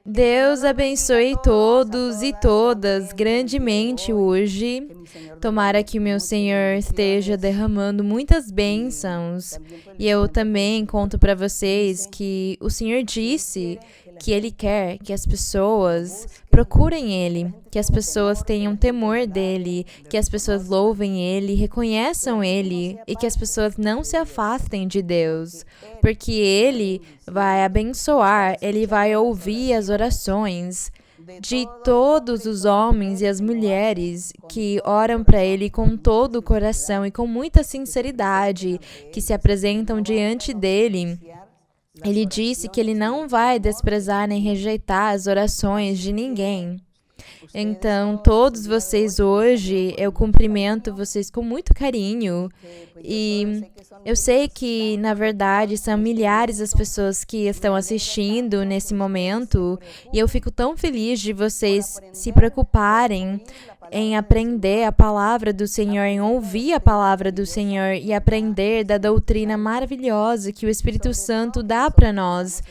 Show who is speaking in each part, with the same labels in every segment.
Speaker 1: Deus abençoe todos e todas grandemente hoje. Tomara que o meu Senhor esteja derramando muitas bênçãos. E eu também conto para vocês que o Senhor disse que Ele quer que as pessoas procurem Ele, que as pessoas tenham temor dEle, que as pessoas louvem Ele, reconheçam Ele e que as pessoas não se afastem de Deus, porque Ele vai abençoar, Ele vai ouvir as orações de todos os homens e as mulheres que oram para Ele com todo o coração e com muita sinceridade, que se apresentam diante dEle. Ele disse que Ele não vai desprezar nem rejeitar as orações de ninguém. Então, todos vocês hoje, eu cumprimento vocês com muito carinho e eu sei que, na verdade, são milhares as pessoas que estão assistindo nesse momento e eu fico tão feliz de vocês se preocuparem em aprender a palavra do Senhor, em ouvir a palavra do Senhor e aprender da doutrina maravilhosa que o Espírito Santo dá para nós.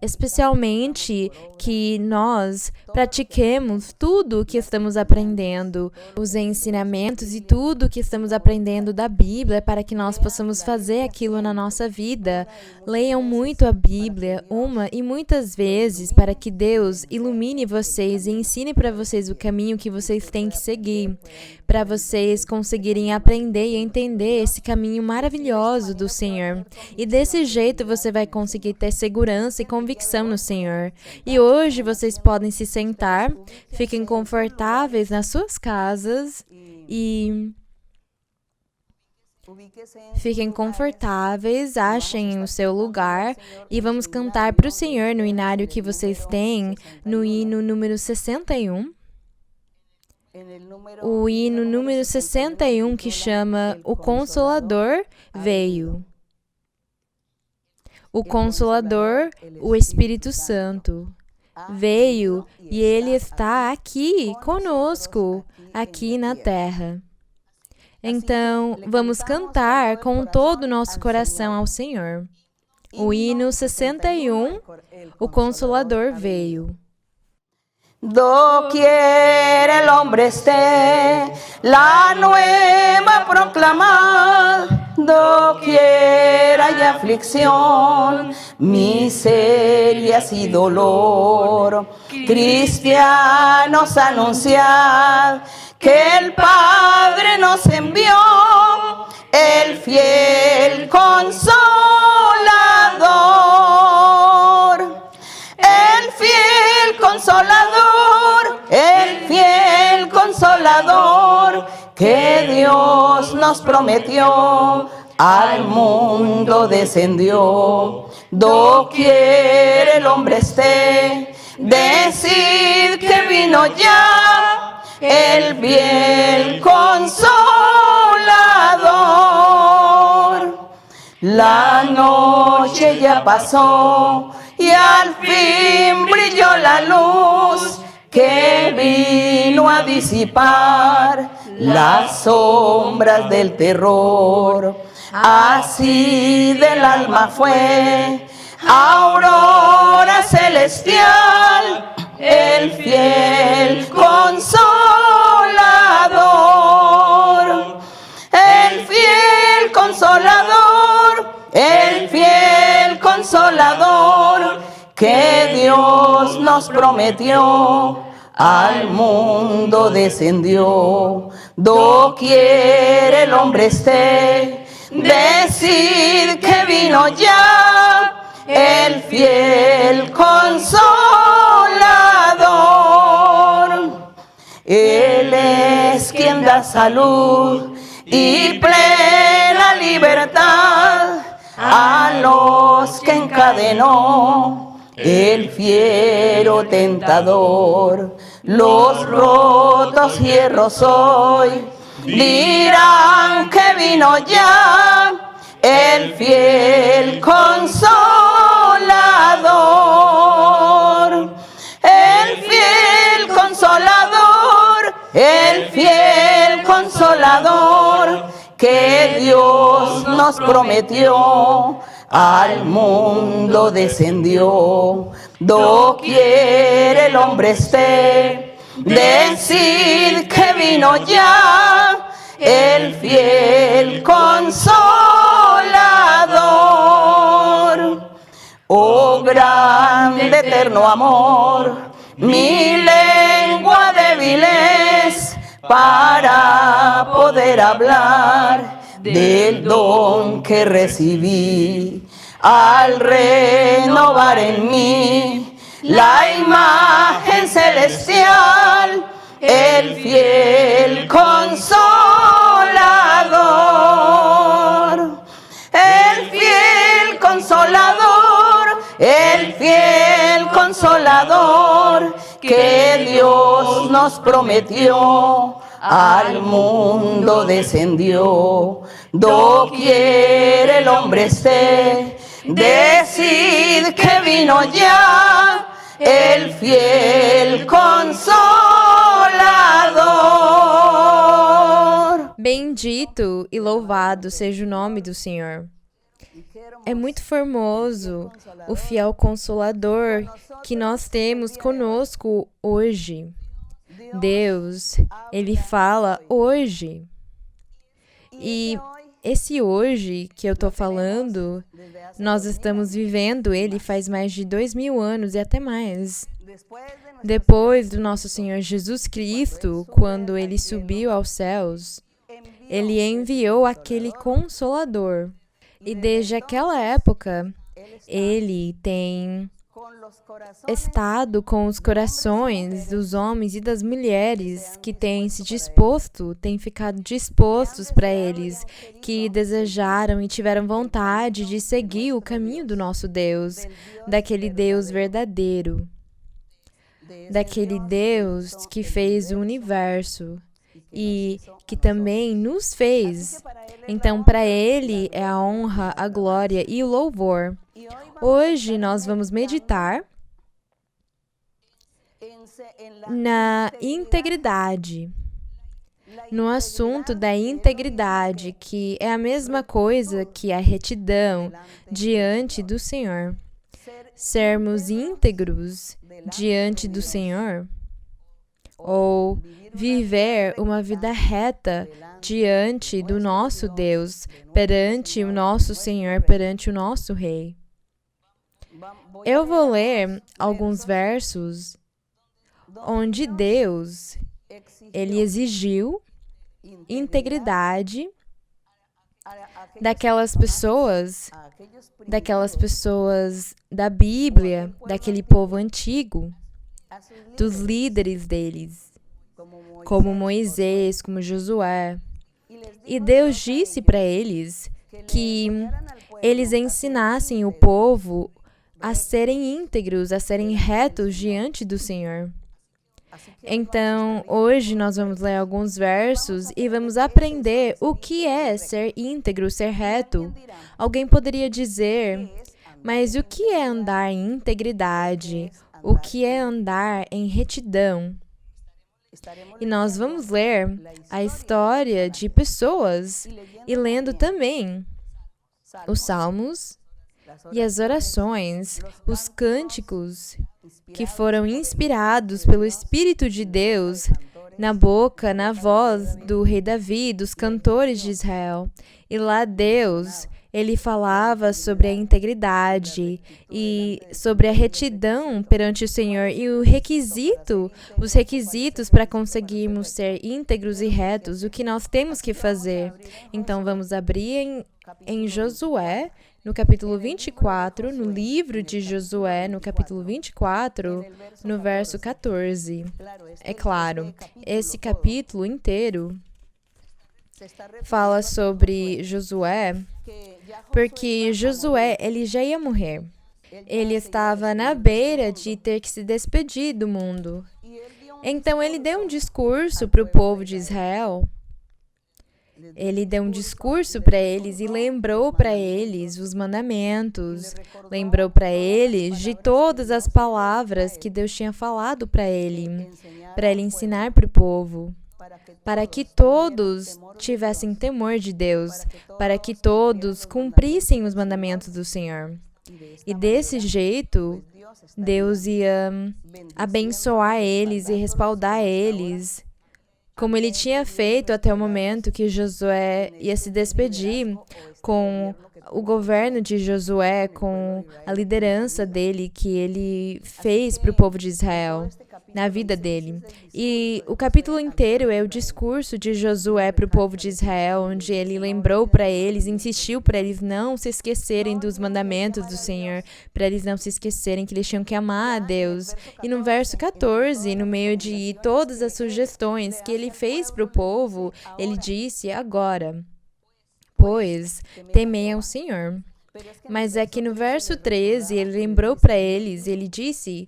Speaker 1: Especialmente que nós pratiquemos tudo o que estamos aprendendo, os ensinamentos e tudo o que estamos aprendendo da Bíblia para que nós possamos fazer aquilo na nossa vida. Leiam muito a Bíblia, uma e muitas vezes, para que Deus ilumine vocês e ensine para vocês o caminho que vocês têm que seguir, para vocês conseguirem aprender e entender esse caminho maravilhoso do Senhor. E desse jeito você vai conseguir ter segurança e convicção no Senhor. E hoje vocês podem se sentar, fiquem confortáveis nas suas casas e fiquem confortáveis, achem o seu lugar e vamos cantar para o Senhor no inário que vocês têm, no hino número 61. O hino número 61 que chama O Consolador Veio. O Consolador, o Espírito Santo, veio e Ele está aqui conosco, aqui na terra. Então, vamos cantar com todo o nosso coração ao Senhor. O hino 61, O Consolador Veio.
Speaker 2: Doquier el hombre esté, la nueva proclamad, doquier hay aflicción, miserias y dolor. Cristianos, anunciad que el Padre nos envió, el fiel Consolador, el fiel Consolador, el fiel Consolador que Dios nos prometió, al mundo descendió. Doquier el hombre esté, decid que vino ya el fiel Consolador. La noche ya pasó y al fin brilló la luz que vino a disipar las sombras del terror. Así del alma fue aurora celestial, el fiel Consolador, el fiel Consolador, el fiel Consolador que Dios nos prometió, al mundo descendió. Doquier el hombre esté, decid que vino ya el fiel Consolador. Él es quien da salud y plena libertad a los que encadenó el fiero tentador. Los rotos hierros hoy dirán que vino ya el fiel Consolador, el fiel Consolador, el fiel Consolador que Dios nos prometió, al mundo descendió. Doquier el hombre esté, decid que vino ya el fiel Consolador. Oh grande eterno amor, mi lengua débil es para poder hablar del don que recibí al renovar en mí la imagen celestial, el fiel Consolador, el fiel Consolador, el fiel Consolador que Dios nos prometió, al mundo descendió. Doquier el hombre esté, decid que vino ya el fiel Consolador.
Speaker 1: Bendito e louvado seja o nome do Senhor. É muito formoso o fiel Consolador que nós temos conosco hoje. Deus, Ele fala hoje. E esse hoje que eu estou falando, nós estamos vivendo ele faz mais de 2000 anos e até mais. Depois do nosso Senhor Jesus Cristo, quando Ele subiu aos céus, Ele enviou aquele Consolador. E desde aquela época, Ele tem estado com os corações dos homens e das mulheres que têm ficado dispostos para eles, que desejaram e tiveram vontade de seguir o caminho do nosso Deus, daquele Deus verdadeiro, daquele Deus que fez o universo e que também nos fez. Então, para Ele é a honra, a glória e o louvor. Hoje nós vamos meditar na integridade, no assunto da integridade, que é a mesma coisa que a retidão diante do Senhor. Sermos íntegros diante do Senhor, ou viver uma vida reta diante do nosso Deus, perante o nosso Senhor, perante o nosso Rei. Eu vou ler alguns versos onde Deus, Ele exigiu integridade daquelas pessoas da Bíblia, daquele povo antigo, dos líderes deles, como Moisés, como Josué. E Deus disse para eles que eles ensinassem o povo a serem íntegros, a serem retos diante do Senhor. Então, hoje nós vamos ler alguns versos e vamos aprender o que é ser íntegro, ser reto. Alguém poderia dizer, mas o que é andar em integridade? O que é andar em retidão? E nós vamos ler a história de pessoas e lendo também os salmos e as orações, os cânticos que foram inspirados pelo Espírito de Deus na boca, na voz do rei Davi, dos cantores de Israel. E lá Deus, Ele falava sobre a integridade e sobre a retidão perante o Senhor e os requisitos para conseguirmos ser íntegros e retos, o que nós temos que fazer. Então vamos abrir em Josué, no capítulo 24, no livro de Josué, no capítulo 24, no verso 14. É claro, esse capítulo inteiro fala sobre Josué, porque Josué, ele já ia morrer. Ele estava na beira de ter que se despedir do mundo. Então, ele deu um discurso para o povo de Israel. Ele deu um discurso para eles e lembrou para eles os mandamentos, lembrou para eles de todas as palavras que Deus tinha falado para ele ensinar para o povo. para que todos tivessem temor de Deus, para que todos cumprissem os mandamentos do Senhor. E desse jeito, Deus ia abençoar eles e respaldar eles, como ele tinha feito até o momento que Josué ia se despedir com o governo de Josué, com a liderança dele que ele fez para o povo de Israel, na vida dele. E o capítulo inteiro é o discurso de Josué para o povo de Israel, onde ele lembrou para eles, insistiu para eles não se esquecerem dos mandamentos do Senhor, para eles não se esquecerem que eles tinham que amar a Deus. E no verso 14, no meio de todas as sugestões que ele fez para o povo, ele disse: agora, pois, temei ao Senhor. Mas é que no verso 13, ele lembrou para eles, ele disse: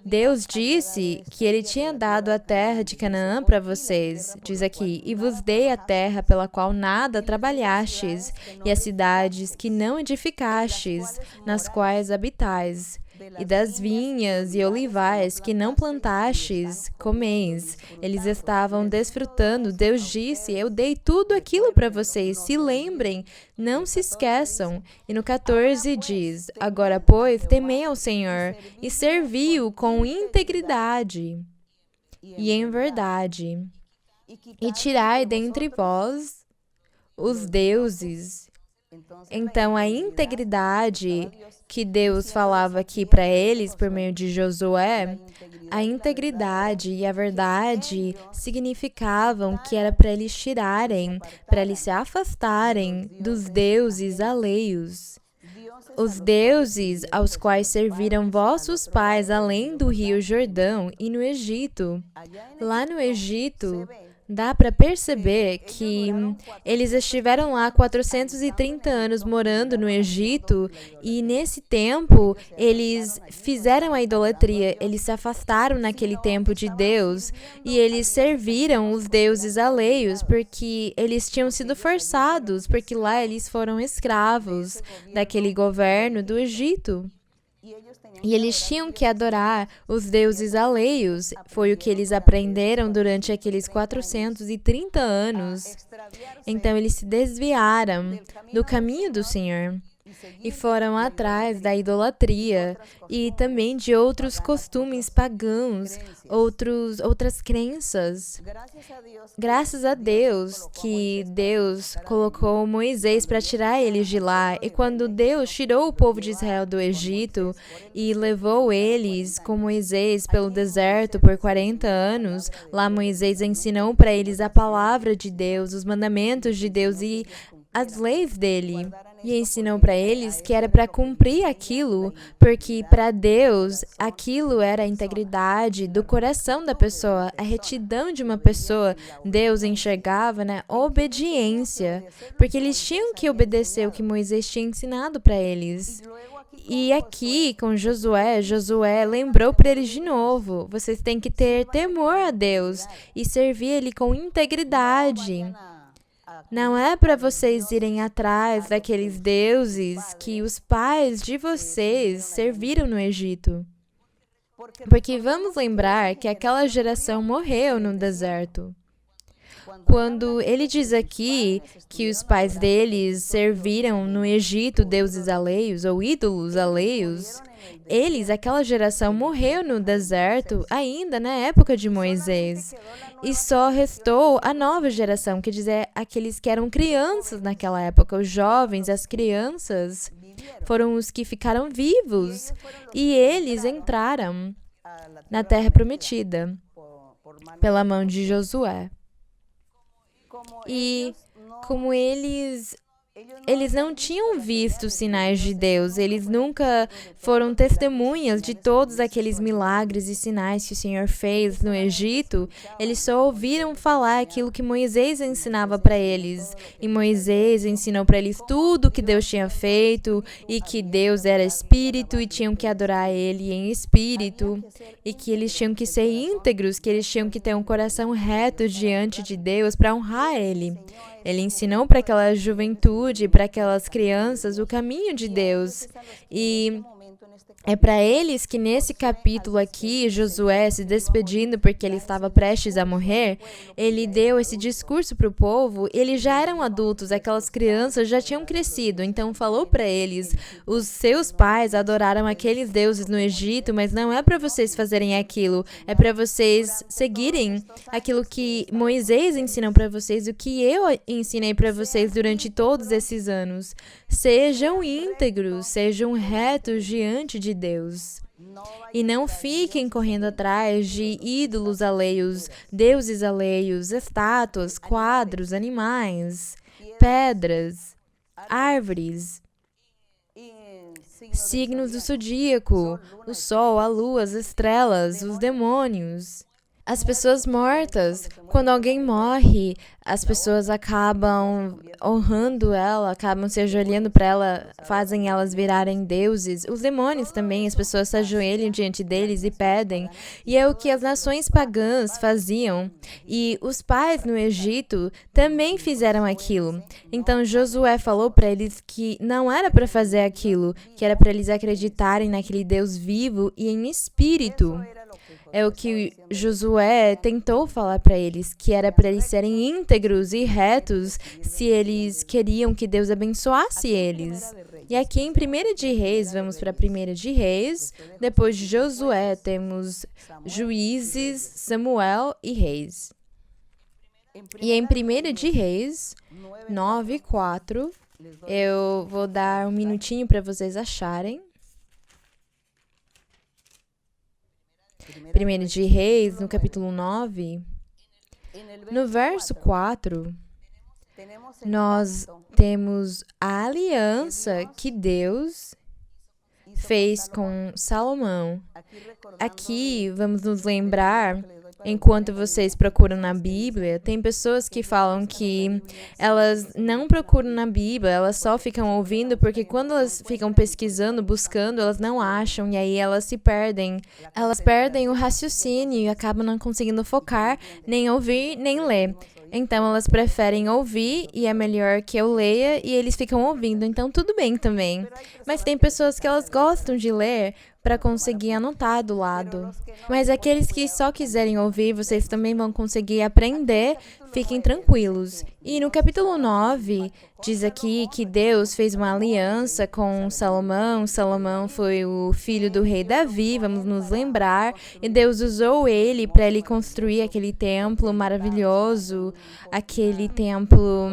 Speaker 1: Deus disse que ele tinha dado a terra de Canaã para vocês. Diz aqui: e vos dei a terra pela qual nada trabalhastes, e as cidades que não edificastes, nas quais habitais. E das vinhas e olivais que não plantastes, comeis. Eles estavam desfrutando. Deus disse: eu dei tudo aquilo para vocês. Se lembrem, não se esqueçam. E no 14 diz: agora, pois, temei ao Senhor e servi-o com integridade e em verdade. E tirai dentre vós os deuses. Então, a integridade que Deus falava aqui para eles por meio de Josué, a integridade e a verdade significavam que era para eles tirarem, para eles se afastarem dos deuses alheios. Os deuses aos quais serviram vossos pais além do rio Jordão e no Egito. Lá no Egito, dá para perceber que eles estiveram lá 430 anos morando no Egito e nesse tempo eles fizeram a idolatria, eles se afastaram naquele tempo de Deus e eles serviram os deuses alheios porque eles tinham sido forçados, porque lá eles foram escravos daquele governo do Egito. E eles tinham que adorar os deuses alheios. Foi o que eles aprenderam durante aqueles 430 anos. Então, eles se desviaram do caminho do Senhor e foram atrás da idolatria e também de outros costumes pagãos, outras crenças. Graças a Deus que Deus colocou Moisés para tirar eles de lá. E quando Deus tirou o povo de Israel do Egito e levou eles com Moisés pelo deserto por 40 anos, lá Moisés ensinou para eles a palavra de Deus, os mandamentos de Deus e as leis dele. E ensinou para eles que era para cumprir aquilo, porque para Deus aquilo era a integridade do coração da pessoa, a retidão de uma pessoa. Deus enxergava na obediência, porque eles tinham que obedecer o que Moisés tinha ensinado para eles. E aqui, com Josué lembrou para eles de novo: vocês têm que ter temor a Deus e servir Ele com integridade. Não é para vocês irem atrás daqueles deuses que os pais de vocês serviram no Egito. Porque vamos lembrar que aquela geração morreu no deserto. Quando ele diz aqui que os pais deles serviram no Egito deuses alheios ou ídolos alheios, aquela geração morreu no deserto ainda na época de Moisés. E só restou a nova geração, quer dizer, aqueles que eram crianças naquela época, os jovens, as crianças, foram os que ficaram vivos. E eles entraram na Terra Prometida pela mão de Josué. E como eles não tinham visto sinais de Deus, eles nunca foram testemunhas de todos aqueles milagres e sinais que o Senhor fez no Egito, eles só ouviram falar aquilo que Moisés ensinava para eles. E Moisés ensinou para eles tudo o que Deus tinha feito, e que Deus era espírito e tinham que adorar Ele em espírito, e que eles tinham que ser íntegros, que eles tinham que ter um coração reto diante de Deus para honrar Ele. Ele ensinou para aquela juventude, para aquelas crianças, o caminho de Deus. E É para eles que nesse capítulo aqui, Josué se despedindo porque ele estava prestes a morrer, ele deu esse discurso para o povo. Eles já eram adultos, aquelas crianças já tinham crescido, então falou para eles: os seus pais adoraram aqueles deuses no Egito, mas não é para vocês fazerem aquilo, é para vocês seguirem aquilo que Moisés ensinou para vocês, o que eu ensinei para vocês durante todos esses anos. Sejam íntegros, sejam retos diante de Deus. E não fiquem correndo atrás de ídolos alheios, deuses alheios, estátuas, quadros, animais, pedras, árvores, signos do zodíaco, o sol, a lua, as estrelas, os demônios. As pessoas mortas, quando alguém morre, as pessoas acabam honrando ela, acabam se ajoelhando para ela, fazem elas virarem deuses. Os demônios também, as pessoas se ajoelham diante deles e pedem. E é o que as nações pagãs faziam. E os pais no Egito também fizeram aquilo. Então Josué falou para eles que não era para fazer aquilo, que era para eles acreditarem naquele Deus vivo e em espírito. É o que Josué tentou falar para eles, que era para eles serem íntegros e retos se eles queriam que Deus abençoasse eles. E aqui em 1 de Reis, vamos para 1 de Reis, depois de Josué temos Juízes, Samuel e Reis. E em 1 de Reis 9:4, eu vou dar um minutinho para vocês acharem. 1 de Reis, no capítulo 9, no verso 4, nós temos a aliança que Deus fez com Salomão. Aqui, vamos nos lembrar, enquanto vocês procuram na Bíblia, tem pessoas que falam que elas não procuram na Bíblia, elas só ficam ouvindo porque quando elas ficam pesquisando, buscando, elas não acham e aí elas se perdem. Elas perdem o raciocínio e acabam não conseguindo focar, nem ouvir, nem ler. Então, elas preferem ouvir e é melhor que eu leia e eles ficam ouvindo. Então, tudo bem também. Mas tem pessoas que elas gostam de ler para conseguir anotar do lado. Mas aqueles que só quiserem ouvir, vocês também vão conseguir aprender, fiquem tranquilos. E no capítulo 9, diz aqui que Deus fez uma aliança com Salomão. Salomão foi o filho do rei Davi, vamos nos lembrar. E Deus usou ele para ele construir aquele templo maravilhoso, aquele templo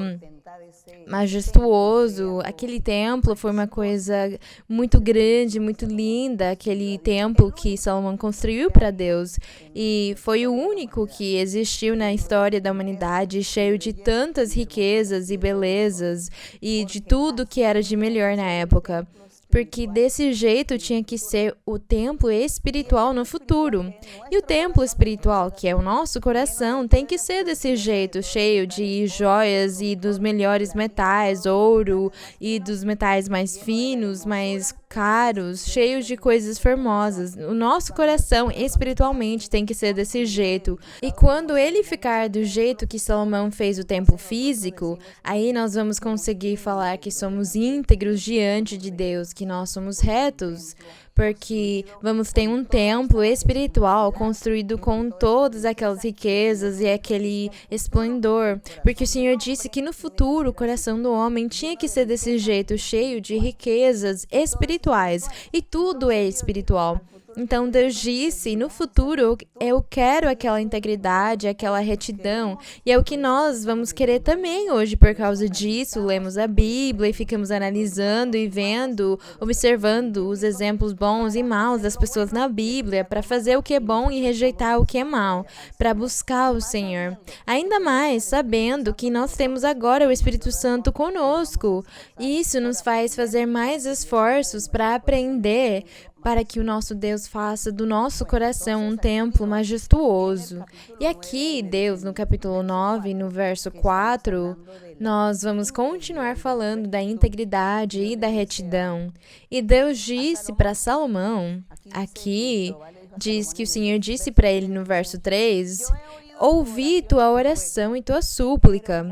Speaker 1: majestuoso. Aquele templo foi uma coisa muito grande, muito linda, aquele templo que Salomão construiu para Deus. E foi o único que existiu na história da humanidade, cheio de tantas riquezas e belezas e de tudo que era de melhor na época. Porque desse jeito tinha que ser o templo espiritual no futuro. E o templo espiritual, que é o nosso coração, tem que ser desse jeito, cheio de joias e dos melhores metais, ouro e dos metais mais finos, mais caros, cheios de coisas formosas. O nosso coração espiritualmente tem que ser desse jeito. E quando ele ficar do jeito que Salomão fez o templo físico, aí nós vamos conseguir falar que somos íntegros diante de Deus, que nós somos retos, porque vamos ter um templo espiritual construído com todas aquelas riquezas e aquele esplendor, porque o Senhor disse que no futuro o coração do homem tinha que ser desse jeito, cheio de riquezas espirituais, e tudo é espiritual. Então Deus disse, no futuro eu quero aquela integridade, aquela retidão, e é o que nós vamos querer também hoje. Por causa disso, lemos a Bíblia e ficamos analisando e vendo, observando os exemplos bons e maus das pessoas na Bíblia, para fazer o que é bom e rejeitar o que é mau, para buscar o Senhor. Ainda mais sabendo que nós temos agora o Espírito Santo conosco. Isso nos faz fazer mais esforços para aprender, para que o nosso Deus faça do nosso coração um templo majestuoso. E aqui, Deus, no capítulo 9, no verso 4, nós vamos continuar falando da integridade e da retidão. E Deus disse para Salomão, aqui, diz que o Senhor disse para ele no verso 3, ouvi tua oração e tua súplica.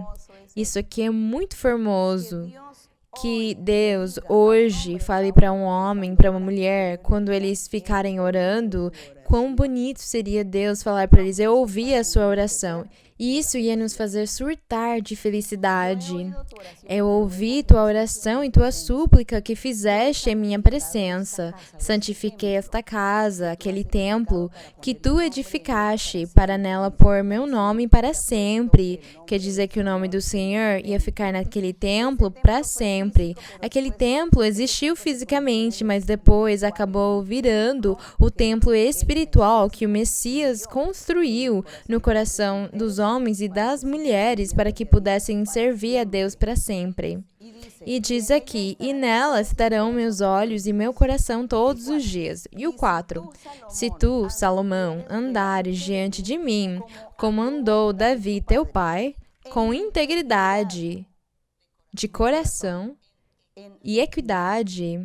Speaker 1: Isso aqui é muito formoso. que Deus hoje fale para um homem, para uma mulher, quando eles ficarem orando, quão bonito seria Deus falar para eles: eu ouvi a sua oração. E isso ia nos fazer surtar de felicidade. Eu ouvi tua oração e tua súplica que fizeste em minha presença. Santifiquei esta casa, aquele templo, que tu edificaste, para nela pôr meu nome para sempre. Quer dizer que o nome do Senhor ia ficar naquele templo para sempre. Aquele templo existiu fisicamente, mas depois acabou virando o templo espiritual que o Messias construiu no coração dos homens e das mulheres para que pudessem servir a Deus para sempre. E diz aqui: e nela estarão meus olhos e meu coração todos os dias. E o 4. Se tu, Salomão, andares diante de mim, como andou Davi teu pai, com integridade de coração e equidade,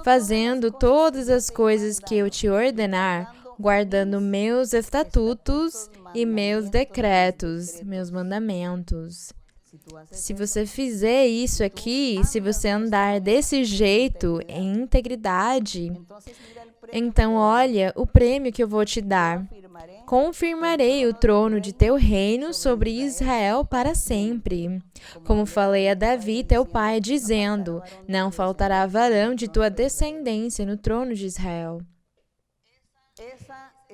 Speaker 1: fazendo todas as coisas que eu te ordenar, guardando meus estatutos e meus decretos, meus mandamentos. Se você fizer isso aqui, se você andar desse jeito, em integridade, então olha o prêmio que eu vou te dar. Confirmarei o trono de teu reino sobre Israel para sempre. Como falei a Davi, teu pai, dizendo: não faltará varão de tua descendência no trono de Israel.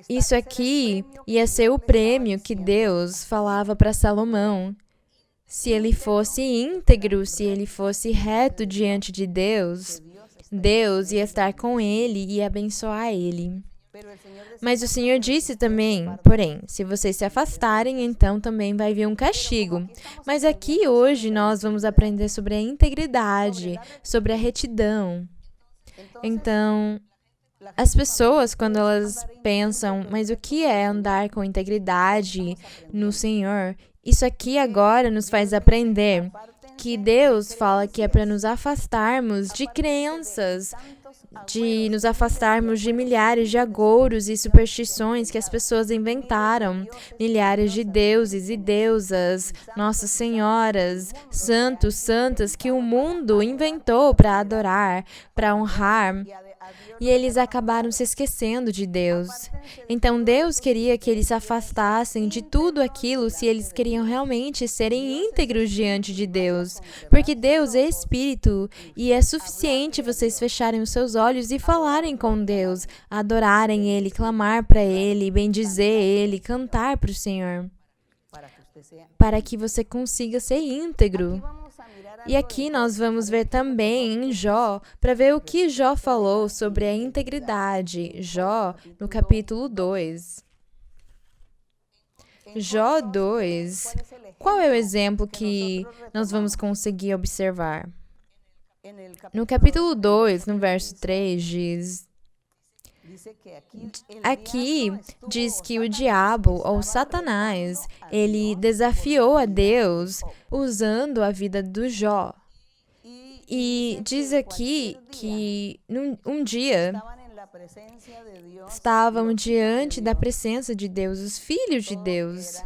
Speaker 1: Isso aqui ia ser o prêmio que Deus falava para Salomão. Se ele fosse íntegro, se ele fosse reto diante de Deus, Deus ia estar com ele e abençoar ele. Mas o Senhor disse também: porém, se vocês se afastarem, então também vai vir um castigo. Mas aqui hoje nós vamos aprender sobre a integridade, sobre a retidão. Então, as pessoas, quando elas pensam: mas o que é andar com integridade no Senhor? Isso aqui agora nos faz aprender que Deus fala que é para nos afastarmos de crenças, de nos afastarmos de milhares de agouros e superstições que as pessoas inventaram, milhares de deuses e deusas, nossas senhoras, santos, santas que o mundo inventou para adorar, para honrar. E eles acabaram se esquecendo de Deus. Então Deus queria que eles se afastassem de tudo aquilo se eles queriam realmente serem íntegros diante de Deus. Porque Deus é Espírito e é suficiente vocês fecharem os seus olhos e falarem com Deus, adorarem Ele, clamar para Ele, bendizer Ele, cantar para o Senhor, para que você consiga ser íntegro. E aqui nós vamos ver também em Jó, para ver o que Jó falou sobre a integridade. Jó, no capítulo 2. Jó 2. Qual é o exemplo que nós vamos conseguir observar? No capítulo 2, no verso 3, aqui diz que o diabo, ou Satanás, ele desafiou a Deus usando a vida do Jó. E diz aqui que um dia estavam diante da presença de Deus, os filhos de Deus.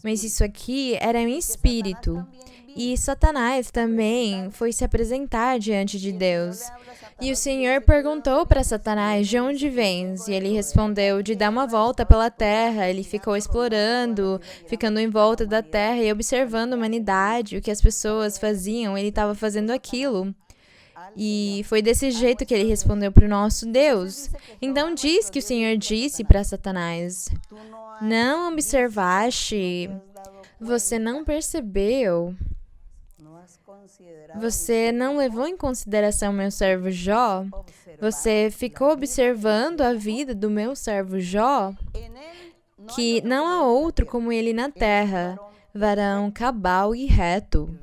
Speaker 1: Mas isso aqui era em espírito. E Satanás também foi se apresentar diante de Deus. E o Senhor perguntou para Satanás: de onde vens? E ele respondeu: de dar uma volta pela terra. Ele ficou explorando, ficando em volta da terra e observando a humanidade, o que as pessoas faziam. Ele estava fazendo aquilo. E foi desse jeito que ele respondeu para o nosso Deus. Então diz que o Senhor disse para Satanás: não observaste, você não percebeu, você não levou em consideração meu servo Jó? Você ficou observando a vida do meu servo Jó? Que não há outro como ele na terra, varão cabal e reto,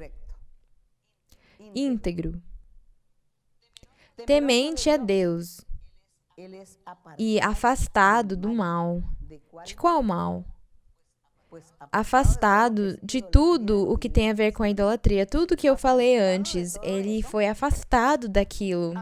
Speaker 1: íntegro, temente a Deus e afastado do mal. De qual mal? Afastado de tudo o que tem a ver com a idolatria. Tudo que eu falei antes, ele foi afastado daquilo.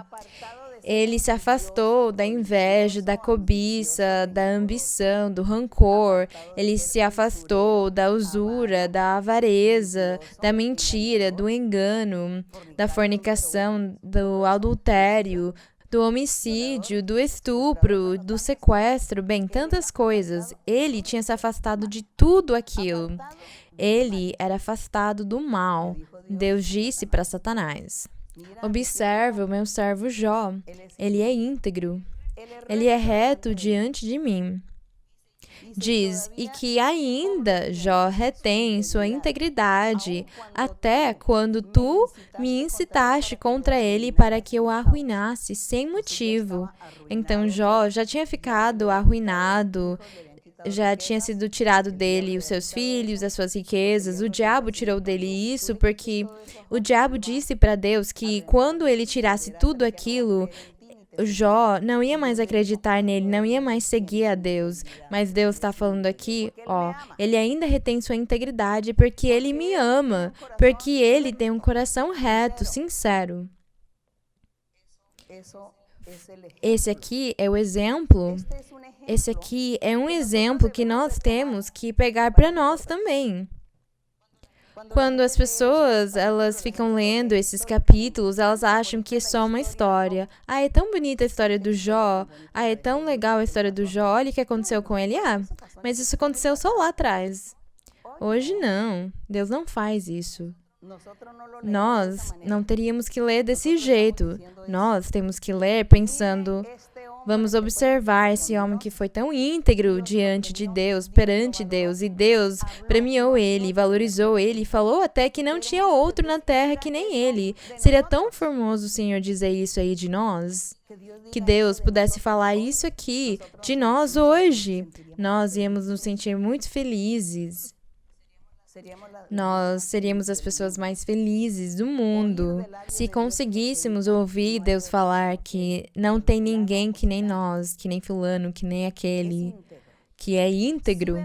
Speaker 1: Ele se afastou da inveja, da cobiça, da ambição, do rancor. Ele se afastou da usura, da avareza, da mentira, do engano, da fornicação, do adultério, do homicídio, do estupro, do sequestro, bem, tantas coisas. Ele tinha se afastado de tudo aquilo. Ele era afastado do mal. Deus disse para Satanás: observa o meu servo Jó. Ele é íntegro. Ele é reto diante de mim. Diz, e que ainda Jó retém sua integridade, até quando tu me incitaste contra ele para que eu arruinasse sem motivo. Então Jó já tinha ficado arruinado, já tinha sido tirado dele os seus filhos, as suas riquezas. O diabo tirou dele isso porque o diabo disse para Deus que quando ele tirasse tudo aquilo, Jó não ia mais acreditar nele, não ia mais seguir a Deus. Mas Deus está falando aqui, ele ainda retém sua integridade porque ele me ama, porque ele tem um coração reto, sincero. Esse aqui é o exemplo. Esse aqui é um exemplo que nós temos que pegar para nós também. Quando as pessoas, elas ficam lendo esses capítulos, elas acham que é só uma história. É tão bonita a história do Jó. É tão legal a história do Jó. Olha o que aconteceu com ele. Mas isso aconteceu só lá atrás. Hoje não. Deus não faz isso. Nós não teríamos que ler desse jeito. Nós temos que ler pensando: vamos observar esse homem que foi tão íntegro diante de Deus, perante Deus, e Deus premiou ele, valorizou ele, e falou até que não tinha outro na terra que nem ele. Seria tão formoso o Senhor dizer isso aí de nós, que Deus pudesse falar isso aqui de nós hoje. Nós íamos nos sentir muito felizes. Nós seríamos as pessoas mais felizes do mundo se conseguíssemos ouvir Deus falar que não tem ninguém que nem nós, que nem fulano, que nem aquele, que é íntegro.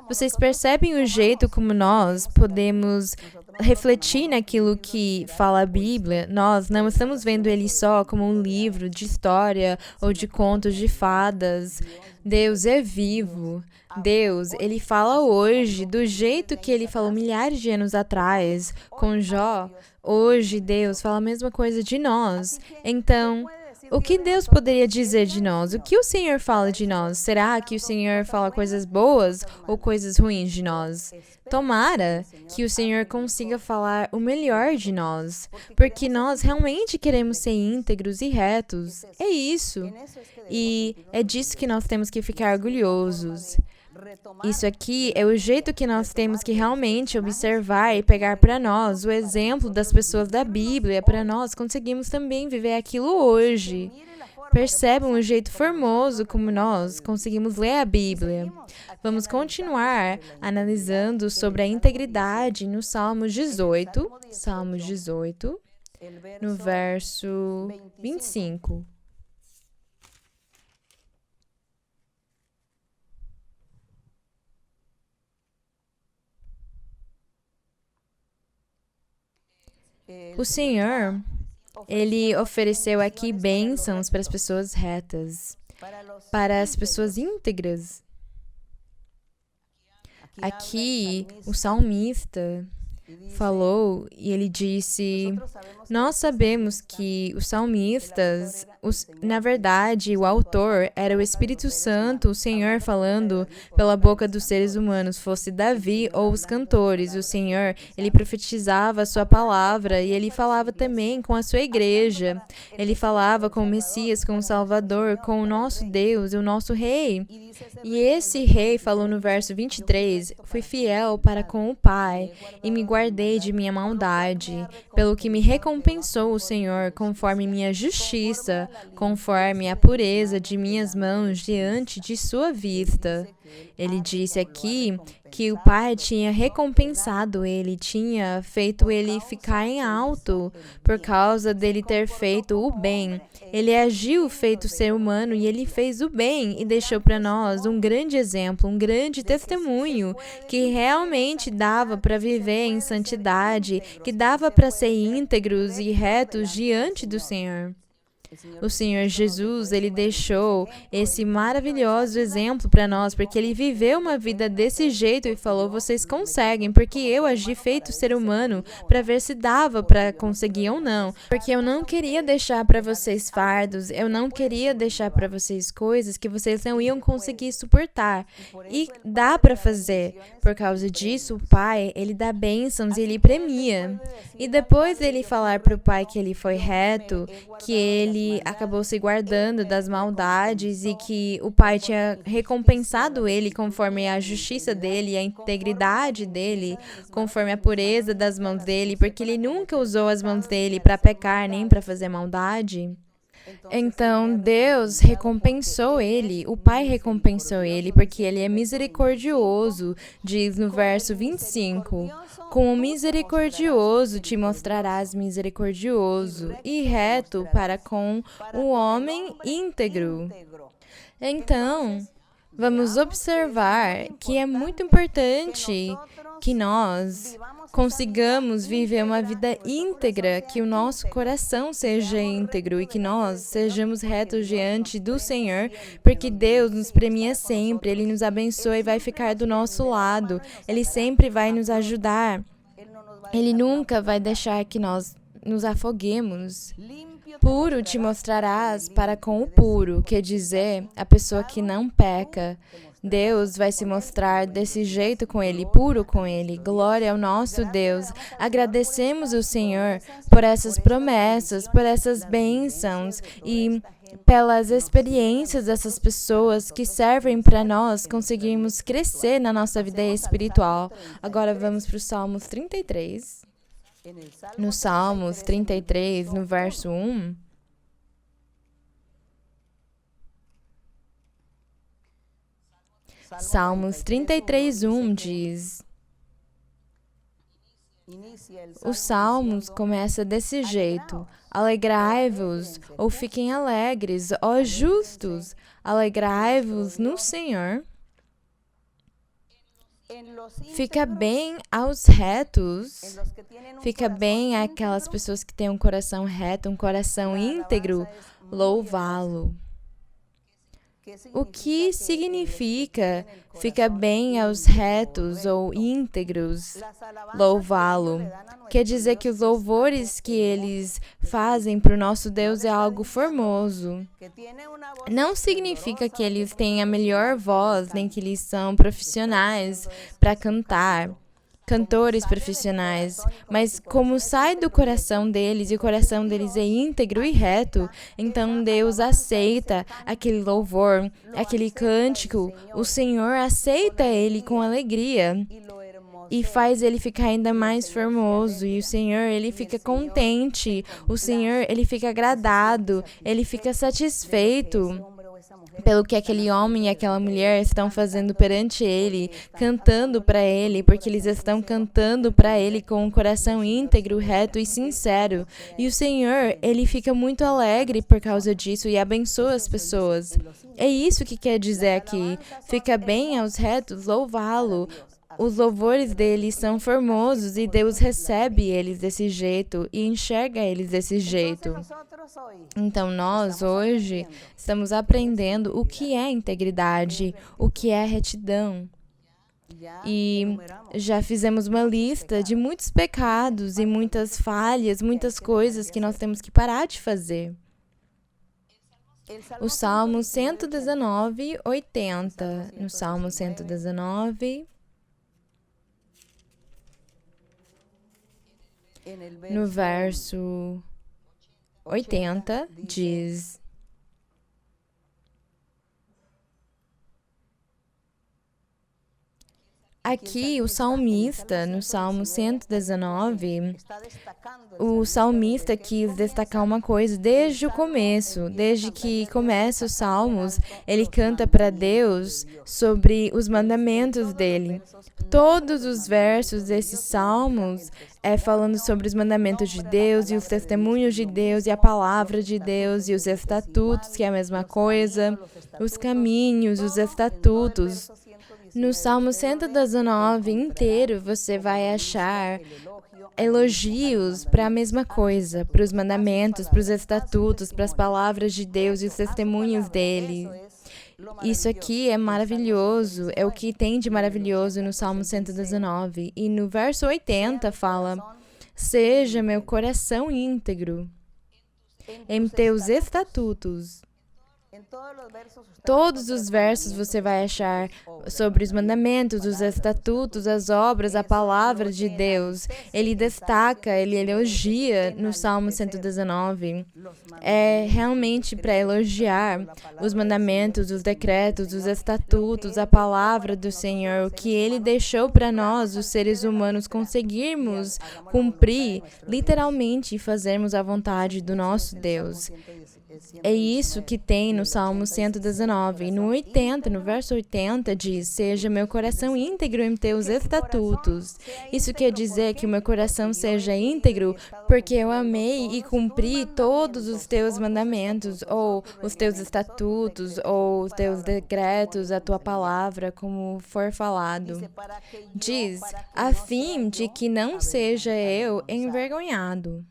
Speaker 1: Vocês percebem o jeito como nós podemos refletir naquilo que fala a Bíblia? Nós não estamos vendo ele só como um livro de história ou de contos de fadas. Deus é vivo. Deus, ele fala hoje do jeito que ele falou milhares de anos atrás com Jó. Hoje, Deus fala a mesma coisa de nós. Então, o que Deus poderia dizer de nós? O que o Senhor fala de nós? Será que o Senhor fala coisas boas ou coisas ruins de nós? Tomara que o Senhor consiga falar o melhor de nós, porque nós realmente queremos ser íntegros e retos. É isso. E é disso que nós temos que ficar orgulhosos. Isso aqui é o jeito que nós temos que realmente observar e pegar para nós o exemplo das pessoas da Bíblia, para nós conseguirmos também viver aquilo hoje. Percebam o jeito formoso como nós conseguimos ler a Bíblia. Vamos continuar analisando sobre a integridade no Salmos 18, no verso 25. O Senhor, ele ofereceu aqui bênçãos para as pessoas retas, para as pessoas íntegras. Aqui, o salmista falou e ele disse: nós sabemos que os salmistas, na verdade, o autor era o Espírito Santo, o Senhor falando pela boca dos seres humanos, fosse Davi ou os cantores. O Senhor, ele profetizava a sua palavra e ele falava também com a sua igreja. Ele falava com o Messias, com o Salvador, com o nosso Deus e o nosso Rei. E esse Rei falou no verso 23, fui fiel para com o Pai e me guardei de minha maldade, pelo que me recompensou o Senhor conforme minha justiça, conforme a pureza de minhas mãos diante de sua vista. Ele disse aqui que o Pai tinha recompensado ele, tinha feito ele ficar em alto por causa dele ter feito o bem. Ele agiu feito ser humano e ele fez o bem e deixou para nós um grande exemplo, um grande testemunho que realmente dava para viver em santidade, que dava para ser íntegros e retos diante do Senhor. O Senhor Jesus, ele deixou esse maravilhoso exemplo para nós, porque ele viveu uma vida desse jeito e falou: vocês conseguem, porque eu agi feito ser humano para ver se dava para conseguir ou não. Porque eu não queria deixar para vocês fardos, eu não queria deixar para vocês coisas que vocês não iam conseguir suportar. E dá para fazer. Por causa disso, o Pai, ele dá bênçãos e ele premia. E depois dele falar para o Pai que ele foi reto, que ele acabou se guardando das maldades e que o Pai tinha recompensado ele conforme a justiça dele e a integridade dele, conforme a pureza das mãos dele, porque ele nunca usou as mãos dele para pecar nem para fazer maldade. Então, Deus recompensou ele, o Pai recompensou ele, porque ele é misericordioso, diz no verso 25. Com o misericordioso te mostrarás misericordioso e reto para com o homem íntegro. Então, vamos observar que é muito importante que nós consigamos viver uma vida íntegra, que o nosso coração seja íntegro e que nós sejamos retos diante do Senhor, porque Deus nos premia sempre, Ele nos abençoa e vai ficar do nosso lado, Ele sempre vai nos ajudar, Ele nunca vai deixar que nós nos afoguemos. Puro te mostrarás para com o puro, quer dizer, a pessoa que não peca. Deus vai se mostrar desse jeito com ele, puro com ele. Glória ao nosso Deus. Agradecemos o Senhor por essas promessas, por essas bênçãos e pelas experiências dessas pessoas que servem para nós conseguirmos crescer na nossa vida espiritual. Agora vamos para o Salmos 33. No Salmos 33, no verso 1. Salmos 33, 1 diz: os Salmos começa desse jeito: alegrai-vos ou fiquem alegres, ó justos, alegrai-vos no Senhor. Fica bem aos retos, fica bem àquelas pessoas que têm um coração reto, um coração íntegro, louvá-lo. O que significa fica bem aos retos ou íntegros, louvá-lo? Quer dizer que os louvores que eles fazem para o nosso Deus é algo formoso. Não significa que eles têm a melhor voz, nem que eles são profissionais para cantar, cantores profissionais, mas como sai do coração deles e o coração deles é íntegro e reto, então Deus aceita aquele louvor, aquele cântico, o Senhor aceita ele com alegria e faz ele ficar ainda mais formoso, e o Senhor, ele fica contente, o Senhor, ele fica agradado, ele fica satisfeito pelo que aquele homem e aquela mulher estão fazendo perante ele, cantando para ele, porque eles estão cantando para ele com um coração íntegro, reto e sincero. E o Senhor, ele fica muito alegre por causa disso e abençoa as pessoas. É isso que quer dizer aqui. Fica bem aos retos louvá-lo. Os louvores deles são formosos e Deus recebe eles desse jeito e enxerga eles desse jeito. Então, nós, hoje, estamos aprendendo o que é integridade, o que é retidão. E já fizemos uma lista de muitos pecados e muitas falhas, muitas coisas que nós temos que parar de fazer. O Salmo 119, 80. No Salmo 119... no verso 80, diz: aqui o salmista, no Salmo 119, o salmista quis destacar uma coisa desde o começo, desde que começa os Salmos, ele canta para Deus sobre os mandamentos dele. Todos os versos desses Salmos falando sobre os mandamentos de Deus e os testemunhos de Deus e a palavra de Deus e os estatutos, que é a mesma coisa, os caminhos, os estatutos. No Salmo 119 inteiro, você vai achar elogios para a mesma coisa, para os mandamentos, para os estatutos, para as palavras de Deus e os testemunhos dele. Isso aqui é maravilhoso, é o que tem de maravilhoso no Salmo 119. E no verso 80 fala: seja meu coração íntegro em teus estatutos. Todos os versos você vai achar sobre os mandamentos, os estatutos, as obras, a palavra de Deus. Ele destaca, ele elogia no Salmo 119. É realmente para elogiar os mandamentos, os decretos, os estatutos, a palavra do Senhor, o que Ele deixou para nós, os seres humanos, conseguirmos cumprir, literalmente, e fazermos a vontade do nosso Deus. É isso que tem no Salmo 119. E no 80, no verso 80, diz: seja meu coração íntegro em teus estatutos. Isso quer dizer que o meu coração seja íntegro porque eu amei e cumpri todos os teus mandamentos, ou os teus estatutos, ou os teus decretos, a tua palavra, como for falado. Diz, a fim de que não seja eu envergonhado.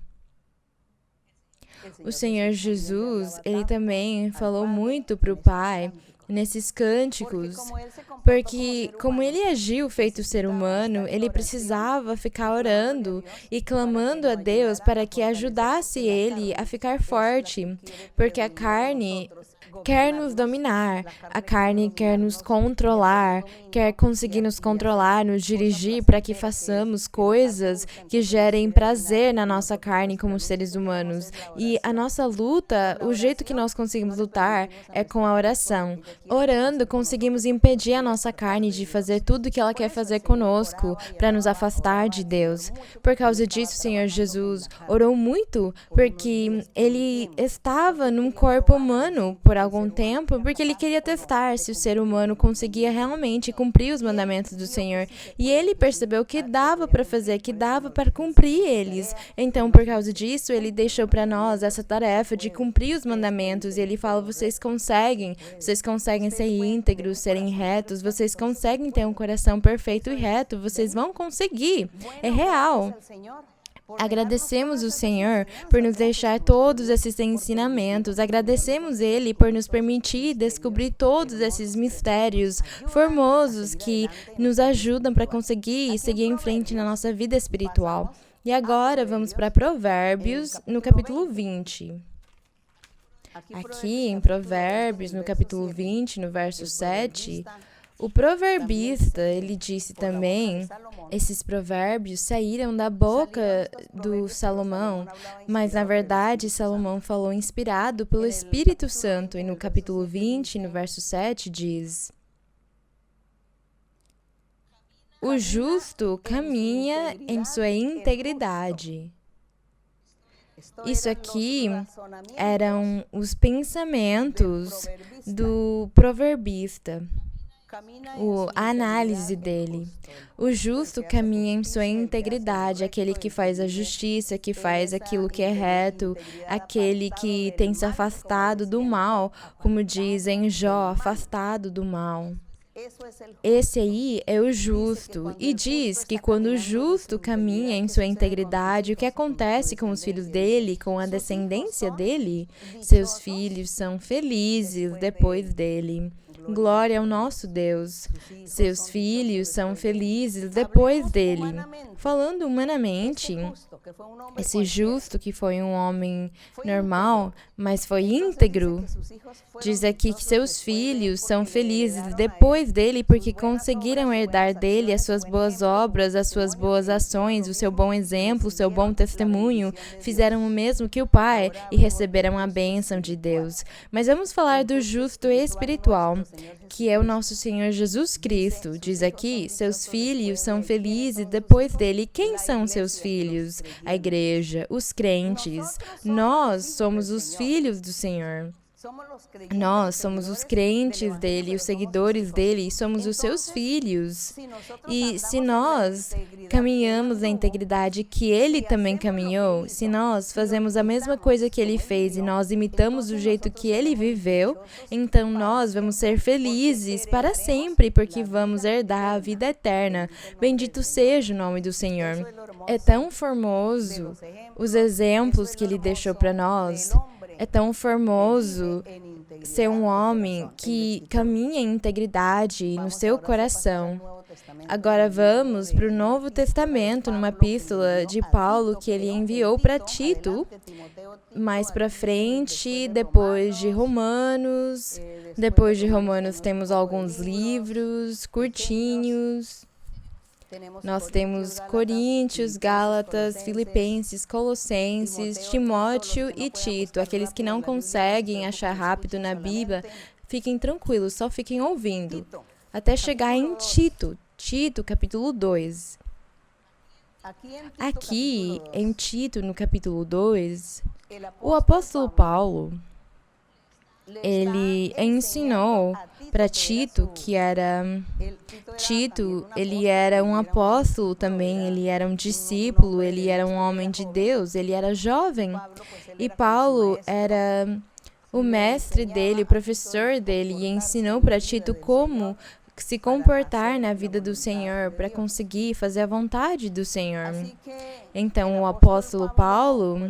Speaker 1: O Senhor Jesus, ele também falou muito para o Pai nesses cânticos, porque como ele agiu feito ser humano, ele precisava ficar orando e clamando a Deus para que ajudasse ele a ficar forte, porque a carne quer nos dominar, a carne quer nos controlar, quer conseguir nos controlar, nos dirigir para que façamos coisas que gerem prazer na nossa carne como seres humanos. E a nossa luta, o jeito que nós conseguimos lutar é com a oração. Orando, conseguimos impedir a nossa carne de fazer tudo o que ela quer fazer conosco para nos afastar de Deus. Por causa disso, o Senhor Jesus orou muito, porque ele estava num corpo humano por algum tempo, porque ele queria testar se o ser humano conseguia realmente cumprir os mandamentos do Senhor. E ele percebeu que dava para fazer, que dava para cumprir eles. Então, por causa disso, ele deixou para nós essa tarefa de cumprir os mandamentos. E ele fala: vocês conseguem ser íntegros, serem retos, vocês conseguem ter um coração perfeito e reto, vocês vão conseguir. É real. Agradecemos o Senhor por nos deixar todos esses ensinamentos. Agradecemos Ele por nos permitir descobrir todos esses mistérios formosos que nos ajudam para conseguir seguir em frente na nossa vida espiritual. E agora vamos para Provérbios, no capítulo 20. Aqui em Provérbios, no capítulo 20, no verso 7... o proverbista, ele disse também, esses provérbios saíram da boca do Salomão, mas na verdade Salomão falou inspirado pelo Espírito Santo. E no capítulo 20, no verso 7, diz: o justo caminha em sua integridade. Isso aqui eram os pensamentos do proverbista. A análise dele. O justo caminha em sua integridade, aquele que faz a justiça, que faz aquilo que é reto, aquele que tem se afastado do mal, como diz em Jó, afastado do mal. Esse aí é o justo, e diz que quando o justo caminha em sua integridade, o que acontece com os filhos dele, com a descendência dele? Seus filhos são felizes depois dele. Glória ao nosso Deus. Seus filhos são felizes depois dele. Falando humanamente, esse justo que foi um homem normal, mas foi íntegro, diz aqui que seus filhos são felizes depois dele porque conseguiram herdar dele as suas boas obras, as suas boas ações, o seu bom exemplo, o seu bom testemunho, fizeram o mesmo que o Pai e receberam a bênção de Deus. Mas vamos falar do justo espiritual, que é o nosso Senhor Jesus Cristo. Diz aqui, seus filhos são felizes depois dele. Quem são seus filhos? A igreja, os crentes. Nós somos os filhos do Senhor. Nós somos os crentes dele, os seguidores dele, somos os seus filhos. E se nós caminhamos na integridade que ele também caminhou, se nós fazemos a mesma coisa que ele fez e nós imitamos o jeito que ele viveu, então nós vamos ser felizes para sempre, porque vamos herdar a vida eterna. Bendito seja o nome do Senhor. É tão formoso os exemplos que ele deixou para nós. É tão formoso ser um homem que caminha em integridade no seu coração. Agora vamos para o Novo Testamento, numa epístola de Paulo que ele enviou para Tito, mais para frente, depois de Romanos. Depois de Romanos temos alguns livros curtinhos. Nós temos Coríntios, Gálatas, Filipenses, Colossenses, Timóteo e Tito. Aqueles que não conseguem achar rápido na Bíblia, fiquem tranquilos, só fiquem ouvindo. Até chegar em Tito, capítulo 2. Aqui, em Tito, no capítulo 2, o apóstolo Paulo, ele ensinou para Tito, ele era um apóstolo também, ele era um discípulo, ele era um homem de Deus, ele era jovem. E Paulo era o mestre dele, o professor dele, e ensinou para Tito como se comportar na vida do Senhor para conseguir fazer a vontade do Senhor. Então, o apóstolo Paulo,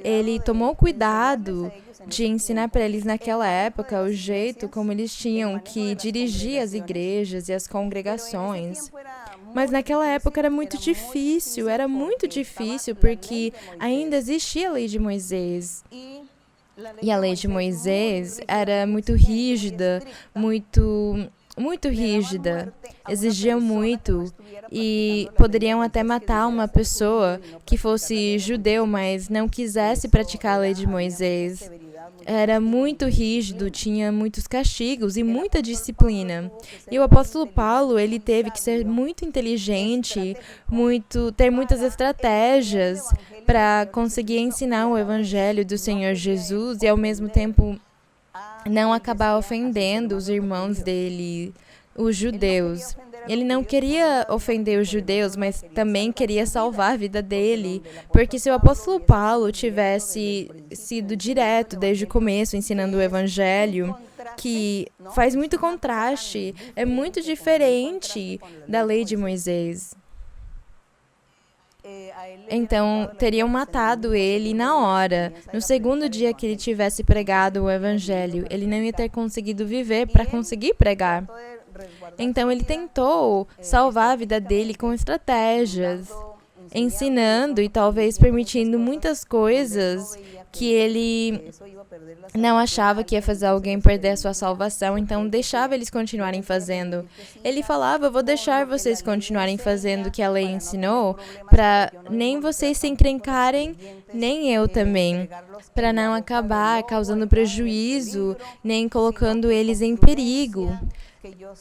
Speaker 1: ele tomou cuidado de ensinar para eles naquela época o jeito como eles tinham que dirigir as igrejas e as congregações. Mas naquela época era muito difícil porque ainda existia a lei de Moisés. E a lei de Moisés era muito rígida, muito rígida, exigia muito e poderiam até matar uma pessoa que fosse judeu, mas não quisesse praticar a lei de Moisés. Era muito rígido, tinha muitos castigos e muita disciplina. E o apóstolo Paulo, ele teve que ser muito inteligente, ter muitas estratégias para conseguir ensinar o evangelho do Senhor Jesus e ao mesmo tempo não acabar ofendendo os irmãos dele, os judeus. Ele não queria ofender os judeus, mas também queria salvar a vida dele. Porque se o apóstolo Paulo tivesse sido direto desde o começo, ensinando o evangelho, que faz muito contraste, é muito diferente da lei de Moisés. Então, teriam matado ele na hora. No segundo dia que ele tivesse pregado o evangelho, ele não ia ter conseguido viver para conseguir pregar. Então, ele tentou salvar a vida dele com estratégias, ensinando e talvez permitindo muitas coisas que ele não achava que ia fazer alguém perder a sua salvação, então deixava eles continuarem fazendo. Ele falava, vou deixar vocês continuarem fazendo o que a lei ensinou, para nem vocês se encrencarem, nem eu também, para não acabar causando prejuízo, nem colocando eles em perigo.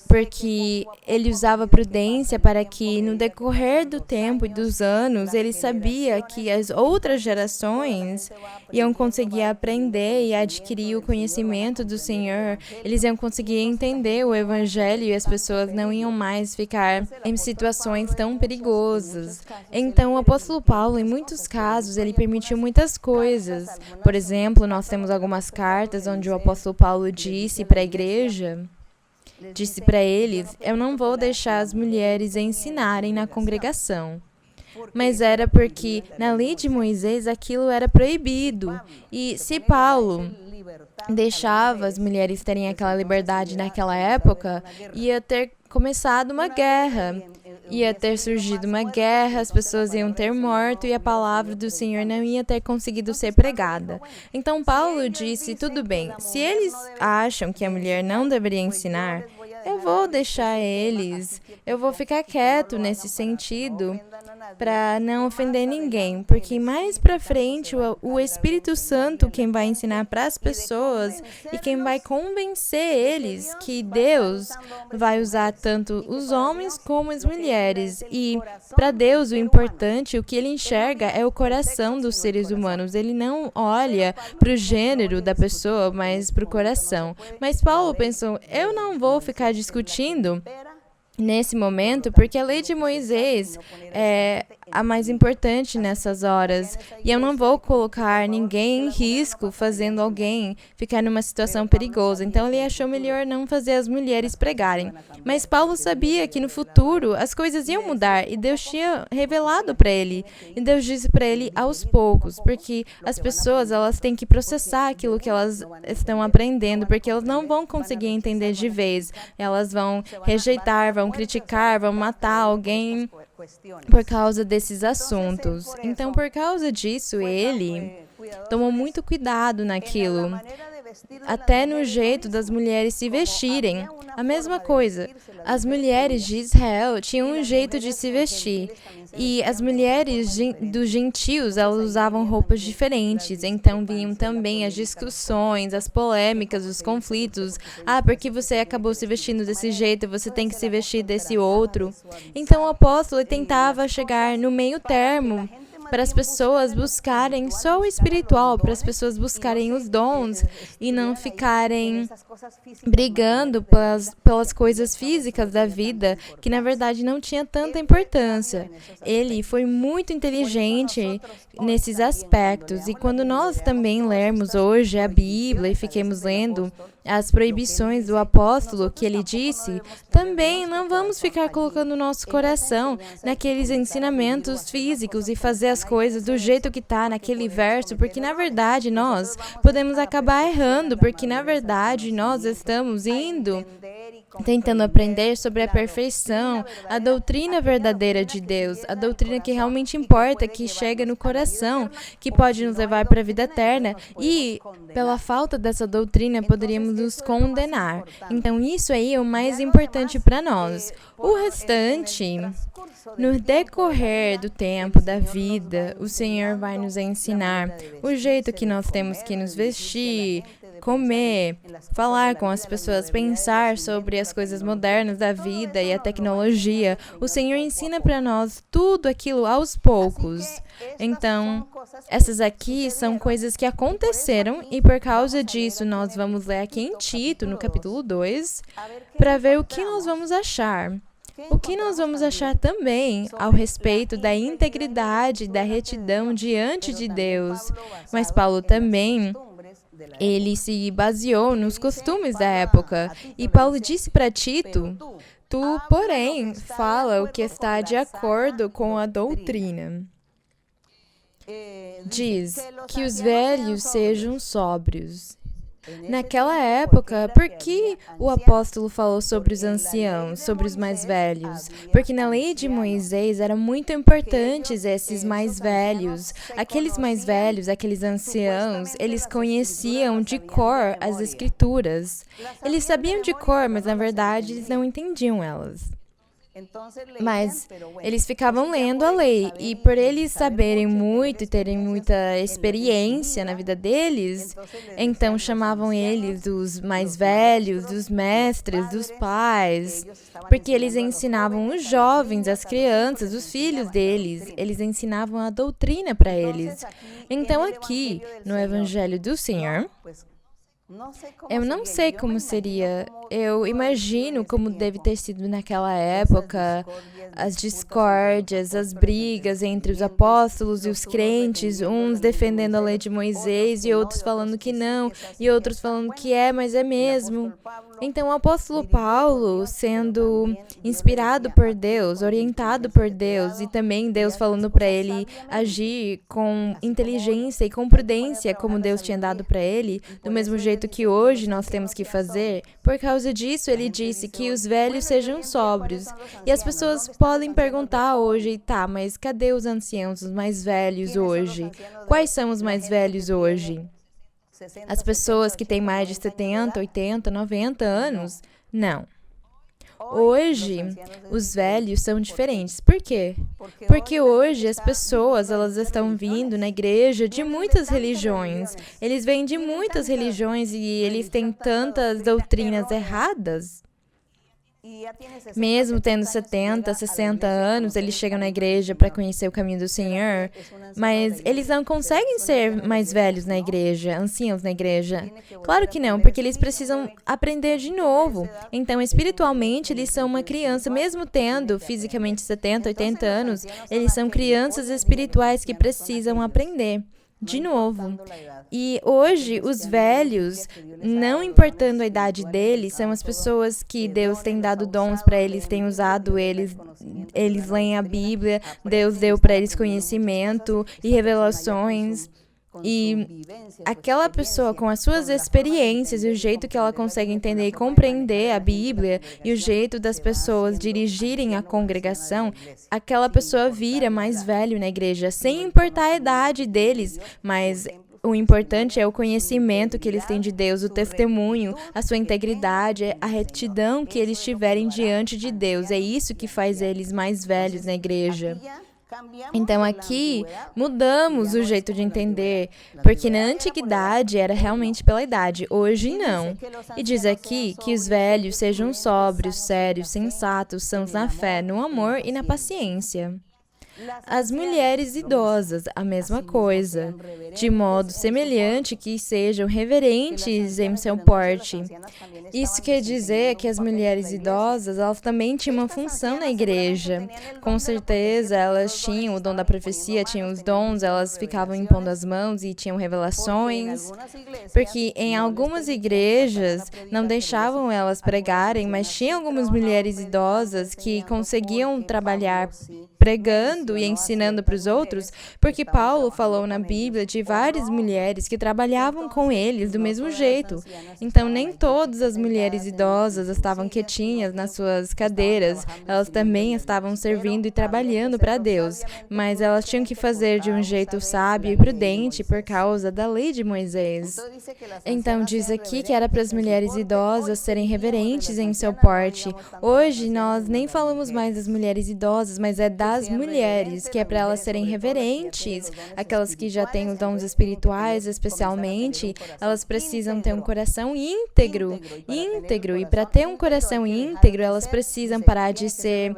Speaker 1: Porque ele usava prudência para que, no decorrer do tempo e dos anos, ele sabia que as outras gerações iam conseguir aprender e adquirir o conhecimento do Senhor, eles iam conseguir entender o Evangelho e as pessoas não iam mais ficar em situações tão perigosas. Então, o apóstolo Paulo, em muitos casos, ele permitiu muitas coisas. Por exemplo, nós temos algumas cartas onde o apóstolo Paulo disse para a igreja, disse para eles, eu não vou deixar as mulheres ensinarem na congregação. Mas era porque na lei de Moisés aquilo era proibido. E se Paulo deixava as mulheres terem aquela liberdade naquela época, ia ter começado uma guerra. Ia ter surgido uma guerra, as pessoas iam ter morto e a palavra do Senhor não ia ter conseguido ser pregada. Então Paulo disse, tudo bem, se eles acham que a mulher não deveria ensinar, eu vou deixar eles, eu vou ficar quieto nesse sentido para não ofender ninguém, porque mais para frente o Espírito Santo quem vai ensinar para as pessoas e quem vai convencer eles que Deus vai usar tanto os homens como as mulheres. E para Deus o importante, o que ele enxerga é o coração dos seres humanos. Ele não olha para o gênero da pessoa, mas para o coração. Mas Paulo pensou, eu não vou ficar discutindo nesse momento, porque a lei de Moisés é a mais importante nessas horas. E eu não vou colocar ninguém em risco fazendo alguém ficar numa situação perigosa. Então ele achou melhor não fazer as mulheres pregarem. Mas Paulo sabia que no futuro as coisas iam mudar e Deus tinha revelado para ele. E Deus disse para ele aos poucos, porque as pessoas elas têm que processar aquilo que elas estão aprendendo, porque elas não vão conseguir entender de vez. Elas vão rejeitar, vão criticar, vão matar alguém por causa desses assuntos. Então, por causa disso, ele tomou muito cuidado naquilo. Até no jeito das mulheres se vestirem. A mesma coisa. As mulheres de Israel tinham um jeito de se vestir. E as mulheres dos gentios, elas usavam roupas diferentes. Então vinham também as discussões, as polêmicas, os conflitos. Ah, porque você acabou se vestindo desse jeito, você tem que se vestir desse outro. Então o apóstolo tentava chegar no meio termo para as pessoas buscarem só o espiritual, para as pessoas buscarem os dons e não ficarem brigando pelas coisas físicas da vida, que na verdade não tinha tanta importância. Ele foi muito inteligente nesses aspectos, e quando nós também lermos hoje a Bíblia e fiquemos lendo as proibições do apóstolo que ele disse, também não vamos ficar colocando o nosso coração naqueles ensinamentos físicos e fazer as coisas do jeito que está naquele verso, porque na verdade nós podemos acabar errando, porque na verdade nós estamos indo tentando aprender sobre a perfeição, a doutrina verdadeira de Deus, a doutrina que realmente importa, que chega no coração, que pode nos levar para a vida eterna, e pela falta dessa doutrina poderíamos nos condenar. Então isso aí é o mais importante para nós. O restante, no decorrer do tempo, da vida, o Senhor vai nos ensinar o jeito que nós temos que nos vestir, comer, falar com as pessoas, pensar sobre as coisas modernas da vida e a tecnologia. O Senhor ensina para nós tudo aquilo aos poucos. Então, essas aqui são coisas que aconteceram e por causa disso nós vamos ler aqui em Tito, no capítulo 2, para ver o que nós vamos achar. O que nós vamos achar também ao respeito da integridade, da retidão diante de Deus. Mas Paulo também ele se baseou nos costumes da época. E Paulo disse para Tito, tu, porém, fala o que está de acordo com a doutrina. Diz que os velhos sejam sóbrios. Naquela época, por que o apóstolo falou sobre os anciãos, sobre os mais velhos? Porque na lei de Moisés eram muito importantes esses mais velhos. Aqueles mais velhos, aqueles anciãos, eles conheciam de cor as escrituras. Eles sabiam de cor, mas na verdade eles não entendiam elas. Mas eles ficavam lendo a lei, e por eles saberem muito e terem muita experiência na vida deles, então chamavam eles dos mais velhos, dos mestres, dos pais, porque eles ensinavam os jovens, as crianças, os filhos deles, eles ensinavam a doutrina para eles. Então aqui, no Evangelho do Senhor, eu não sei como seria, eu imagino como deve ter sido naquela época, as discórdias, as brigas entre os apóstolos e os crentes, uns defendendo a lei de Moisés e outros falando que não, e outros falando que é, mas é mesmo. Então o apóstolo Paulo, sendo inspirado por Deus, orientado por Deus, e também Deus falando para ele agir com inteligência e com prudência, como Deus tinha dado para ele, do mesmo jeito que hoje nós temos que fazer, por causa disso ele disse que os velhos sejam sóbrios. E as pessoas podem perguntar hoje, tá, mas cadê os anciãos, os mais velhos hoje? Quais são os mais velhos hoje? As pessoas que têm mais de 70, 80, 90 anos? Não. Hoje, os velhos são diferentes. Por quê? Porque hoje as pessoas, elas estão vindo na igreja de muitas religiões. Eles vêm de muitas religiões e eles têm tantas doutrinas erradas. Mesmo tendo 70, 60 anos, eles chegam na igreja para conhecer o caminho do Senhor, mas eles não conseguem ser mais velhos na igreja, anciãos na igreja. Claro que não, porque eles precisam aprender de novo. Então, espiritualmente, eles são uma criança, mesmo tendo fisicamente 70, 80 anos, eles são crianças espirituais que precisam aprender de novo. E hoje, os velhos, não importando a idade deles, são as pessoas que Deus tem dado dons para eles, tem usado eles leem a Bíblia, Deus deu para eles conhecimento e revelações. E aquela pessoa, com as suas experiências e o jeito que ela consegue entender e compreender a Bíblia e o jeito das pessoas dirigirem a congregação, aquela pessoa vira mais velho na igreja, sem importar a idade deles, mas o importante é o conhecimento que eles têm de Deus, o testemunho, a sua integridade, a retidão que eles tiverem diante de Deus. É isso que faz eles mais velhos na igreja. Então aqui mudamos o jeito de entender, porque na antiguidade era realmente pela idade, hoje não. E diz aqui que os velhos sejam sóbrios, sérios, sensatos, sãos na fé, no amor e na paciência. As mulheres idosas, a mesma coisa, de modo semelhante que sejam reverentes em seu porte. Isso quer dizer que as mulheres idosas, elas também tinham uma função na igreja. Com certeza, elas tinham o dom da profecia, tinham os dons, elas ficavam impondo as mãos e tinham revelações. Porque em algumas igrejas não deixavam elas pregarem, mas tinha algumas mulheres idosas que conseguiam trabalhar pregando e ensinando para os outros, porque Paulo falou na Bíblia de várias mulheres que trabalhavam com eles do mesmo jeito. Então, nem todas as mulheres idosas estavam quietinhas nas suas cadeiras, elas também estavam servindo e trabalhando para Deus, mas elas tinham que fazer de um jeito sábio e prudente por causa da lei de Moisés. Então, diz aqui que era para as mulheres idosas serem reverentes em seu porte. Hoje, nós nem falamos mais das mulheres idosas, mas é das mulheres, que é para elas serem reverentes, aquelas que já têm os dons espirituais, especialmente, elas precisam ter um coração íntegro, e para ter um coração íntegro, elas precisam parar de ser,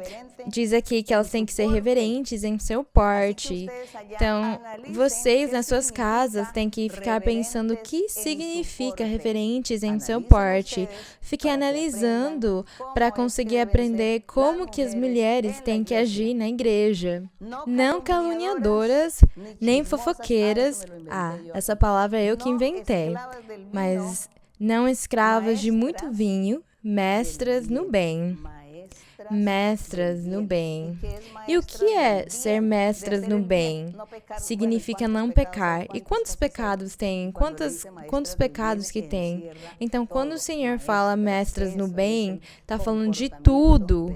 Speaker 1: diz aqui que elas têm que ser reverentes em seu porte. Então, vocês nas suas casas têm que ficar pensando o que significa reverentes em seu porte. Fiquem analisando para conseguir aprender como que as mulheres têm que agir na igreja. Não caluniadoras, nem fofoqueiras. Essa palavra eu que inventei. Mas não escravas de muito vinho, mestras no bem. Mestras no bem. E o que é ser mestras no bem? Significa não pecar. E quantos pecados tem? Quantos pecados que tem? Então, quando o Senhor fala mestras no bem, está falando de tudo.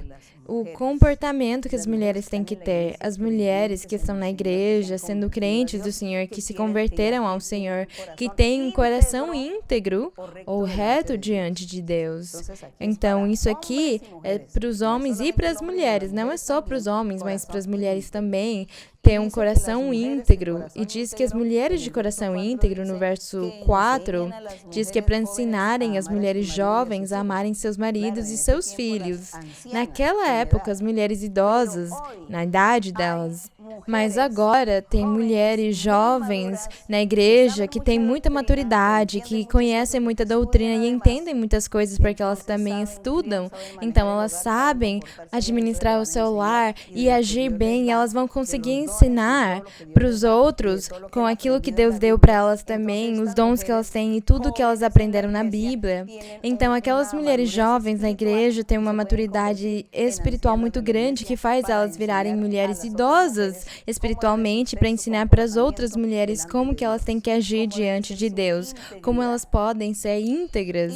Speaker 1: O comportamento que as mulheres têm que ter. As mulheres que estão na igreja, sendo crentes do Senhor, que se converteram ao Senhor, que têm um coração íntegro ou reto diante de Deus. Então, isso aqui é para os homens e para as mulheres. Não é só para os homens, mas para as mulheres também. Ter um coração íntegro. E diz que as mulheres de coração íntegro, no verso 4, diz que é para ensinarem as mulheres jovens a amarem seus maridos e seus filhos. Naquela época, as mulheres idosas, na idade delas. Mas agora tem mulheres jovens na igreja que têm muita maturidade, que conhecem muita doutrina e entendem muitas coisas porque elas também estudam. Então elas sabem administrar o seu lar e agir bem, e elas vão conseguir ensinar para os outros com aquilo que Deus deu para elas também, os dons que elas têm e tudo que elas aprenderam na Bíblia. Então aquelas mulheres jovens na igreja têm uma maturidade espiritual muito grande que faz elas virarem mulheres idosas elas espiritualmente, para ensinar para as outras mulheres como que elas têm que agir diante de Deus, como elas podem ser íntegras.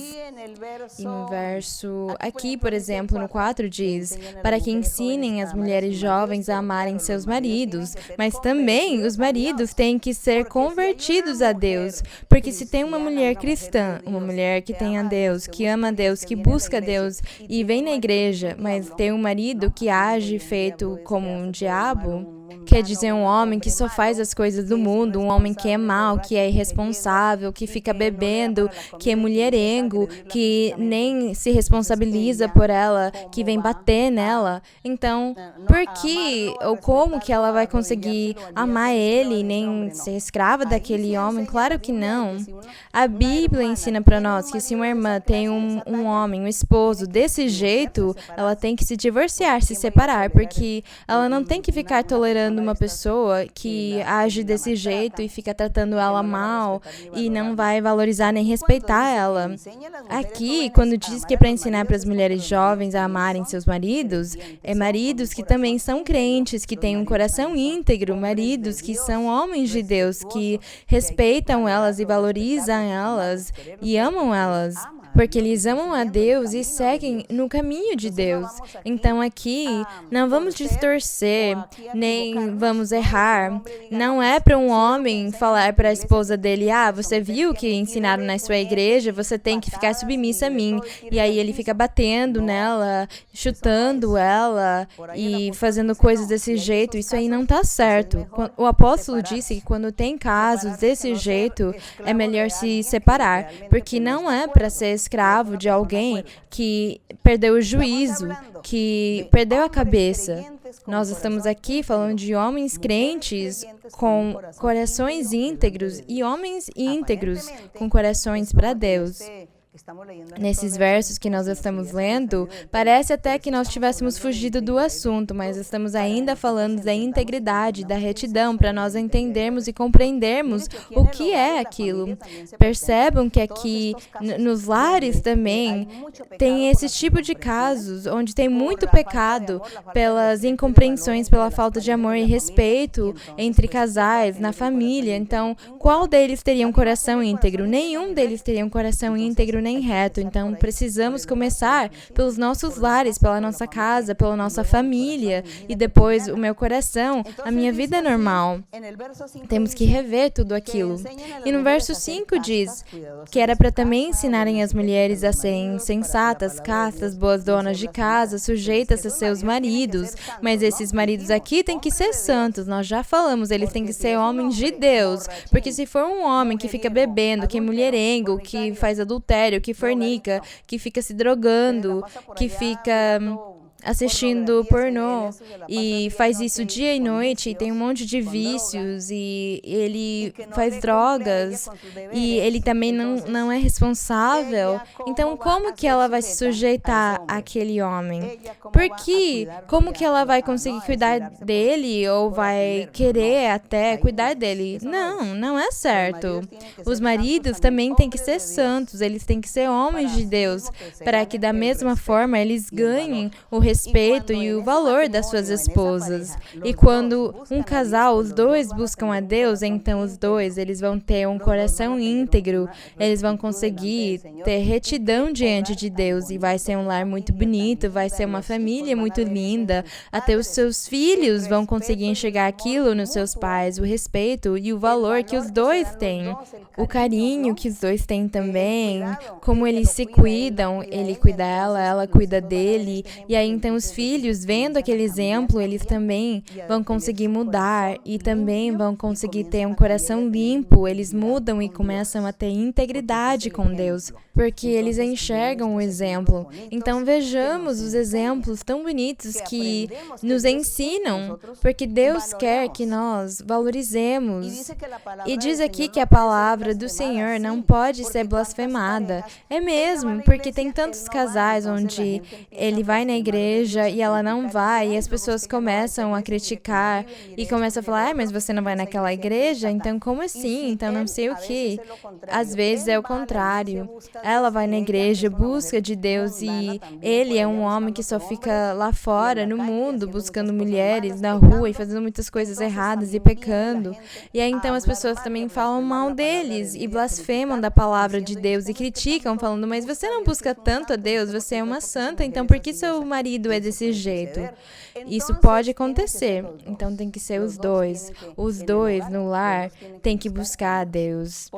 Speaker 1: E no verso aqui, por exemplo, no 4 diz, para que ensinem as mulheres jovens a amarem seus maridos, mas também os maridos têm que ser convertidos a Deus, porque se tem uma mulher cristã, uma mulher que tem a Deus, que ama a Deus, que busca a Deus e vem na igreja, mas tem um marido que age feito como um diabo, quer dizer, um homem que só faz as coisas do mundo, um homem que é mau, que é irresponsável, que fica bebendo, que é mulherengo, que nem se responsabiliza por ela, que vem bater nela. Então, por que ou como que ela vai conseguir amar ele, nem ser escrava daquele homem? Claro que não. A Bíblia ensina para nós que se uma irmã tem um homem, um esposo desse jeito, ela tem que se divorciar, se separar, porque ela não tem que ficar tolerando uma pessoa que age desse jeito e fica tratando ela mal e não vai valorizar nem respeitar ela. Aqui, quando diz que é para ensinar para as mulheres jovens a amarem seus maridos, é maridos que também são crentes, que têm um coração íntegro, maridos que são homens de Deus, que respeitam elas e valorizam elas e amam elas, porque eles amam a Deus e seguem no caminho de Deus. Então aqui, não vamos distorcer, nem vamos errar. Não é para um homem falar para a esposa dele, você viu o que ensinaram na sua igreja, você tem que ficar submissa a mim. E aí ele fica batendo nela, chutando ela e fazendo coisas desse jeito. Isso aí não está certo. O apóstolo disse que quando tem casos desse jeito, é melhor se separar, porque não é para ser escravo de alguém que perdeu o juízo, que perdeu a cabeça. Nós estamos aqui falando de homens crentes com corações íntegros e homens íntegros com corações para Deus. Nesses versos que nós estamos lendo, parece até que nós tivéssemos fugido do assunto, mas estamos ainda falando da integridade, da retidão, para nós entendermos e compreendermos o que é aquilo. Percebam que aqui, nos lares também, tem esse tipo de casos, onde tem muito pecado pelas incompreensões, pela falta de amor e respeito entre casais, na família. Então, qual deles teria um coração íntegro? Nenhum deles teria um coração íntegro nem reto. Então, precisamos começar pelos nossos lares, pela nossa casa, pela nossa família, e depois o meu coração, a minha vida normal. Temos que rever tudo aquilo. E no verso 5 diz que era para também ensinarem as mulheres a serem sensatas, castas, boas donas de casa, sujeitas a seus maridos. Mas esses maridos aqui têm que ser santos. Nós já falamos, eles têm que ser homens de Deus. Porque se for um homem que fica bebendo, que é mulherengo, que faz adultério, que fornica, que fica se drogando, que fica assistindo pornô e faz isso dia e noite e tem um monte de vícios e ele faz drogas e ele também não é responsável. Então, como que ela vai se sujeitar àquele homem? Porque como que ela vai conseguir cuidar dele ou vai querer até cuidar dele? Não é certo. Os maridos também têm que ser santos, eles têm que ser homens de Deus, para que da mesma forma eles ganhem o respeito e o valor das suas esposas. E quando um casal, os dois buscam a Deus, então os dois, eles vão ter um coração íntegro, eles vão conseguir ter retidão diante de Deus e vai ser um lar muito bonito, vai ser uma família muito linda, até os seus filhos vão conseguir enxergar aquilo nos seus pais, o respeito e o valor que os dois têm, o carinho que os dois têm também, como eles se cuidam, ele cuida dela, ela cuida dele, e aí então os filhos, vendo aquele exemplo, eles também vão conseguir mudar e também vão conseguir ter um coração limpo, eles mudam e começam a ter integridade com Deus, porque eles enxergam o exemplo. Então vejamos os exemplos tão bonitos que nos ensinam, porque Deus quer que nós valorizemos. E diz aqui que a palavra do Senhor não pode ser blasfemada. É mesmo, porque tem tantos casais onde ele vai na igreja igreja e ela não vai, e as pessoas começam a criticar e começam a falar, mas você não vai naquela igreja? Então, como assim? Então, não sei o que. Às vezes é o contrário. Ela vai na igreja, busca de Deus e ele é um homem que só fica lá fora, no mundo, buscando mulheres na rua e fazendo muitas coisas erradas e pecando. E aí, então, as pessoas também falam mal deles e blasfemam da palavra de Deus e criticam, falando, mas você não busca tanto a Deus, você é uma santa, então por que seu marido é desse jeito? Isso pode acontecer, então tem que ser os dois. Os dois no lar têm que buscar a Deus.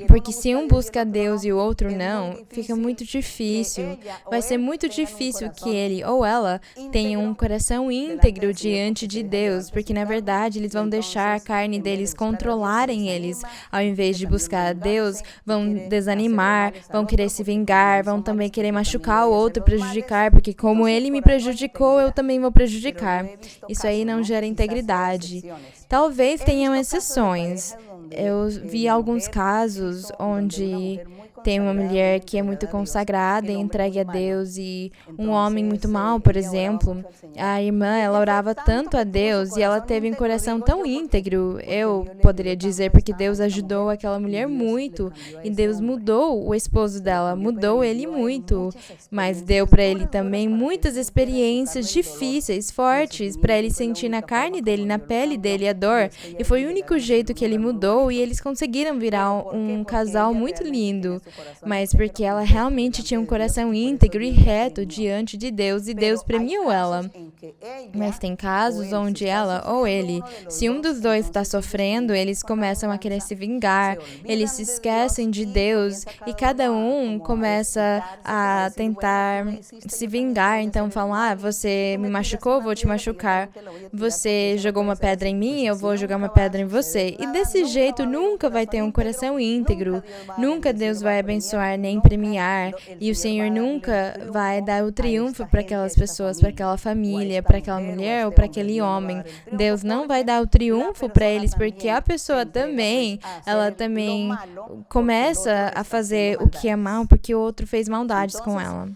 Speaker 1: Porque se um busca a Deus e o outro não, fica muito difícil. Vai ser muito difícil que ele ou ela tenha um coração íntegro diante de Deus, porque na verdade eles vão deixar a carne deles controlarem eles. Ao invés de buscar a Deus, vão desanimar, vão querer se vingar, vão também querer machucar o outro, prejudicar, porque como ele me prejudicou, eu também vou prejudicar. Isso aí não gera integridade. Talvez tenham exceções. Eu vi alguns casos onde tem uma mulher que é muito consagrada e entregue a Deus e um homem muito mau, por exemplo. A irmã, ela orava tanto a Deus e ela teve um coração tão íntegro, eu poderia dizer, porque Deus ajudou aquela mulher muito e Deus mudou o esposo dela, mudou ele muito, mas deu para ele também muitas experiências difíceis, fortes, para ele sentir na carne dele, na pele dele a dor, e foi o único jeito que ele mudou e eles conseguiram virar um casal muito lindo. Mas porque ela realmente tinha um coração íntegro e reto diante de Deus e Deus premiou ela. Mas tem casos onde ela ou ele, se um dos dois está sofrendo, eles começam a querer se vingar, eles se esquecem de Deus e cada um começa a tentar se vingar. Então falam, você me machucou, vou te machucar. Você jogou uma pedra em mim, eu vou jogar uma pedra em você. E desse jeito nunca vai ter um coração íntegro, nunca Deus vai abençoar nem premiar, e o Senhor nunca vai dar o triunfo para aquelas pessoas, para aquela família, para aquela mulher ou para aquele homem. Deus não vai dar o triunfo para eles, porque a pessoa também, ela também começa a fazer o que é mal, porque o outro fez maldades com ela.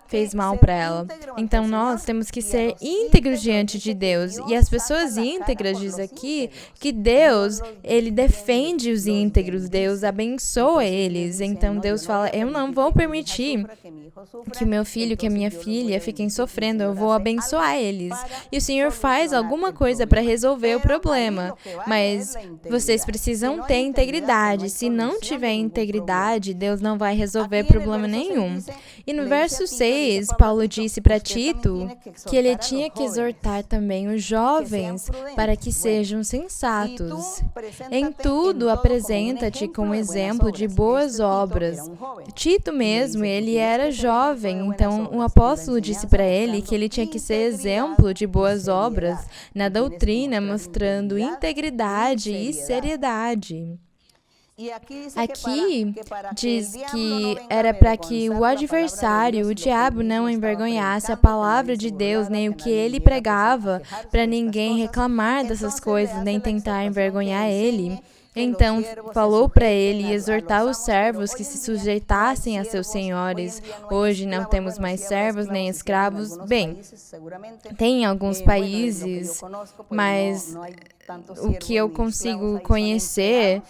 Speaker 1: Fez mal para ela. Então, nós temos que ser íntegros diante de Deus. E as pessoas íntegras, diz aqui, que Deus, Ele defende os íntegros. Deus abençoa eles. Então, Deus fala, eu não vou permitir que o meu filho, que a minha filha fiquem sofrendo. Eu vou abençoar eles. E o Senhor faz alguma coisa para resolver o problema. Mas vocês precisam ter integridade. Se não tiver integridade, Deus não vai resolver problema nenhum. E no verso 6, Paulo disse para Tito que ele tinha que exortar também os jovens para que sejam sensatos. Em tudo, apresenta-te como exemplo de boas obras. Tito mesmo, ele era jovem, então o apóstolo disse para ele que ele tinha que ser exemplo de boas obras na doutrina, mostrando integridade e seriedade. Aqui diz que era para que o adversário, o diabo, não envergonhasse a palavra de Deus, nem o que ele pregava, para ninguém reclamar dessas coisas, nem tentar envergonhar ele. Então, falou para ele exortar os servos que se sujeitassem a seus senhores. Hoje não temos mais servos nem escravos. Bem, tem alguns países, mas o que eu consigo conhecer,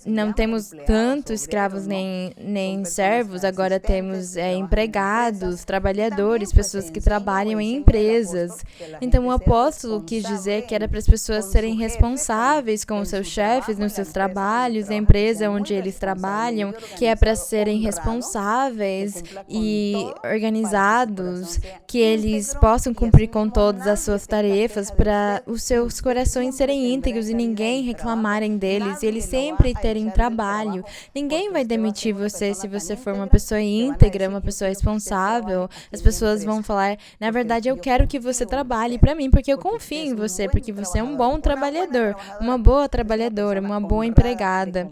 Speaker 1: não temos tanto escravos nem servos, agora temos empregados, trabalhadores, pessoas que trabalham em empresas. Então o apóstolo quis dizer que era para as pessoas serem responsáveis com os seus chefes nos seus trabalhos, na empresa onde eles trabalham, que é para serem responsáveis e organizados, que eles possam cumprir com todas as suas tarefas, para os seus corações serem íntegros e ninguém reclamarem deles, e eles sempre terem trabalho. Ninguém vai demitir você se você for uma pessoa íntegra, uma pessoa responsável. As pessoas vão falar, na verdade, eu quero que você trabalhe para mim, porque eu confio em você, porque você é um bom trabalhador, uma boa trabalhadora, uma boa empregada.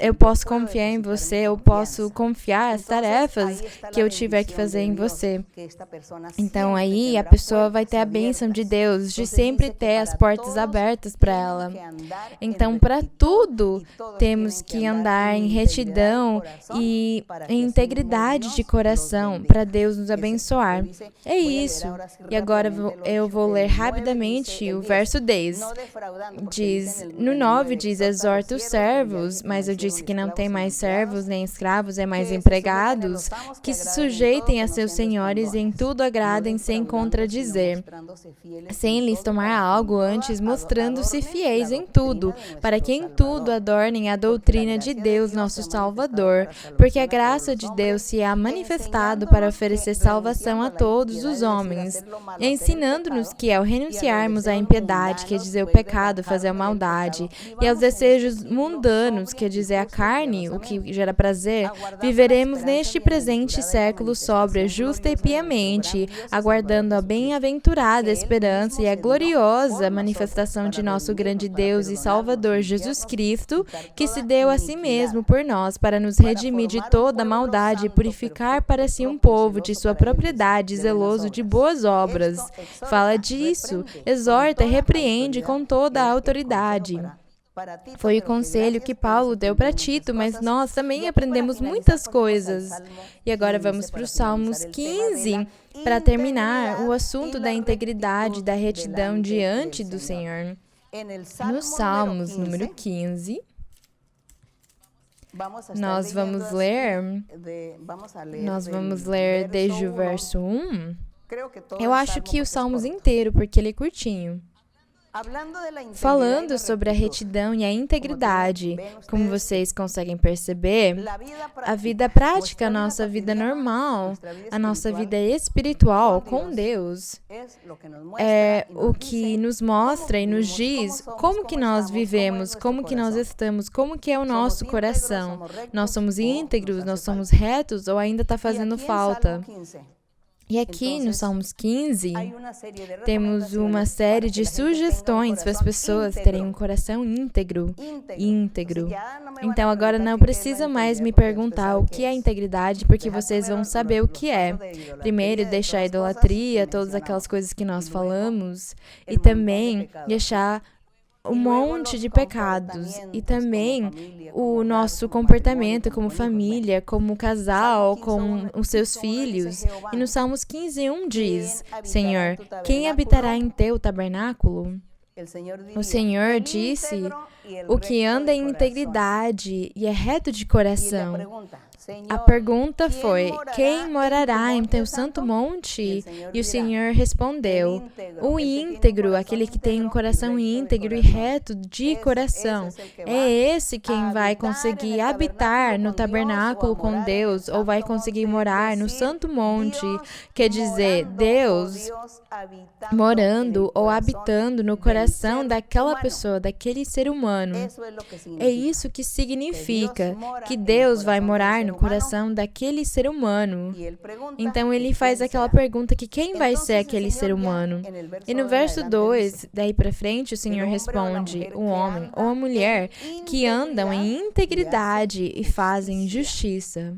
Speaker 1: Eu posso confiar em você, eu posso confiar as tarefas que eu tiver que fazer em você. Então, aí, a pessoa vai ter a bênção de Deus, de sempre ter as portas abertas certas para ela. Então, para tudo, temos que andar em retidão e em integridade de coração para Deus nos abençoar. É isso. E agora eu vou ler rapidamente o verso 10. No 9 diz, exorta os servos, mas eu disse que não tem mais servos nem escravos, é mais empregados, que se sujeitem a seus senhores e em tudo agradem sem contradizer, sem lhes tomar algo, antes mostrando-se fiéis em tudo, para que em tudo adornem a doutrina de Deus, nosso Salvador, porque a graça de Deus se há manifestado para oferecer salvação a todos os homens, ensinando-nos que ao renunciarmos à impiedade, que é dizer o pecado, fazer a maldade, e aos desejos mundanos, que é dizer a carne, o que gera prazer, viveremos neste presente século sóbria, justa e piamente, aguardando a bem-aventurada esperança e a gloriosa manifestação de nosso grande Deus e Salvador Jesus Cristo, que se deu a si mesmo por nós para nos redimir de toda maldade e purificar para si um povo de sua propriedade, zeloso de boas obras. Fala disso, exorta e repreende com toda a autoridade. Foi o conselho que Paulo deu para Tito, mas nós também aprendemos muitas coisas. E agora vamos para os Salmos 15, para terminar o assunto da integridade, da retidão diante do Senhor. No Salmos número 15, nós vamos ler desde o verso 1. Eu acho que o Salmos inteiro, porque ele é curtinho. Falando sobre a retidão e a integridade, como vocês conseguem perceber, a vida prática, a nossa vida normal, a nossa vida espiritual com Deus, é o que nos mostra e nos diz como que nós vivemos, como que nós estamos, como que é o nosso coração. Nós somos íntegros, nós somos retos ou ainda está fazendo falta? E aqui no Salmos 15, temos uma série de sugestões para as pessoas terem um coração íntegro. Então agora não precisa mais me perguntar o que é integridade, porque vocês vão saber o que é. Primeiro, deixar a idolatria, todas aquelas coisas que nós falamos, e também deixar um monte de pecados e também o nosso comportamento como família, como casal, com os seus filhos. E no Salmos 15:1 diz, Senhor, quem habitará em teu tabernáculo? O Senhor disse, o que anda em integridade e é reto de coração. A pergunta foi, quem morará em teu santo monte? E o Senhor respondeu, o íntegro, aquele que tem um coração íntegro e reto de coração. É esse quem vai conseguir habitar no tabernáculo com Deus, ou vai conseguir morar no santo monte. Quer dizer, Deus morando ou habitando no coração daquela pessoa, daquele ser humano. É isso que significa que Deus vai morar no coração daquele ser humano. Então ele faz aquela pergunta que quem vai ser aquele ser humano? E no verso 2, daí para frente, o Senhor responde, o homem ou a mulher que andam em integridade e fazem justiça.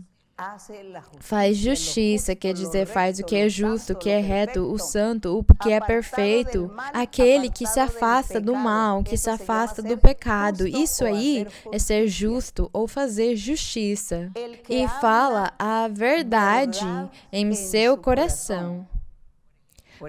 Speaker 1: Faz justiça, quer dizer, faz o que é justo, o que é reto, o santo, o que é perfeito, aquele que se afasta do mal, que se afasta do pecado. Isso aí é ser justo ou fazer justiça. E fala a verdade em seu coração.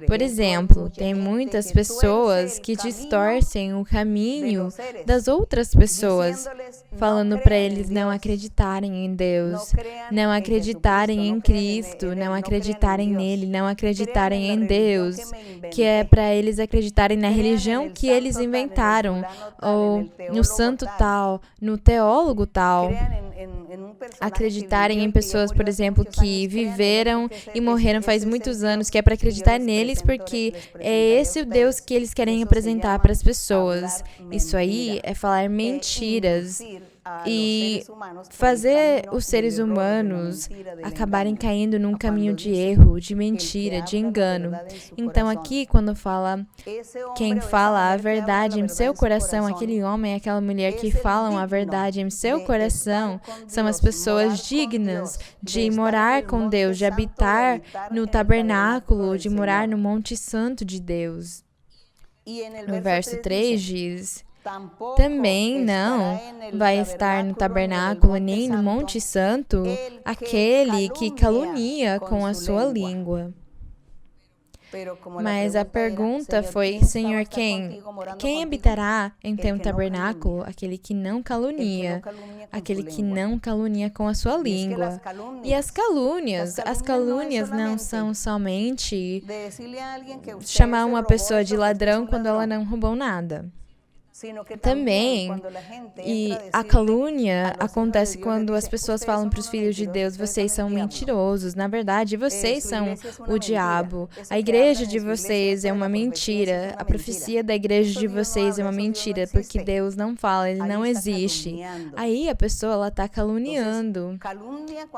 Speaker 1: Por exemplo, tem muitas pessoas que distorcem o caminho das outras pessoas, falando para eles não acreditarem em Deus, não acreditarem em Cristo, não acreditarem nele, não acreditarem em Deus, que é para eles acreditarem na religião que eles inventaram, ou no santo tal, no teólogo tal. Acreditarem em pessoas, por exemplo, que viveram e morreram faz muitos anos, que é para acreditar neles, porque é esse o Deus que eles querem apresentar para as pessoas. Isso aí é falar mentiras e fazer os seres humanos acabarem caindo num caminho de erro, de mentira, de engano. Então aqui, quando fala quem fala a verdade em seu coração, aquele homem e aquela mulher que falam a verdade em seu coração, são as pessoas dignas de morar com Deus, de habitar no tabernáculo, de morar no Monte Santo de Deus. No verso 3 diz: também não vai estar no tabernáculo nem no Monte Santo aquele que calunia com a sua língua. Mas a pergunta foi, Senhor, quem habitará em teu tabernáculo? Aquele que não calunia, aquele que não calunia com a sua língua. E as calúnias não são somente chamar uma pessoa de ladrão quando ela não roubou nada. Também, e a calúnia acontece quando as pessoas falam para os filhos de Deus, vocês são mentirosos, na verdade, vocês são o diabo, a igreja de vocês é uma mentira, a profecia da igreja de vocês é uma mentira, porque Deus não fala, Ele não existe. Aí a pessoa, ela está caluniando.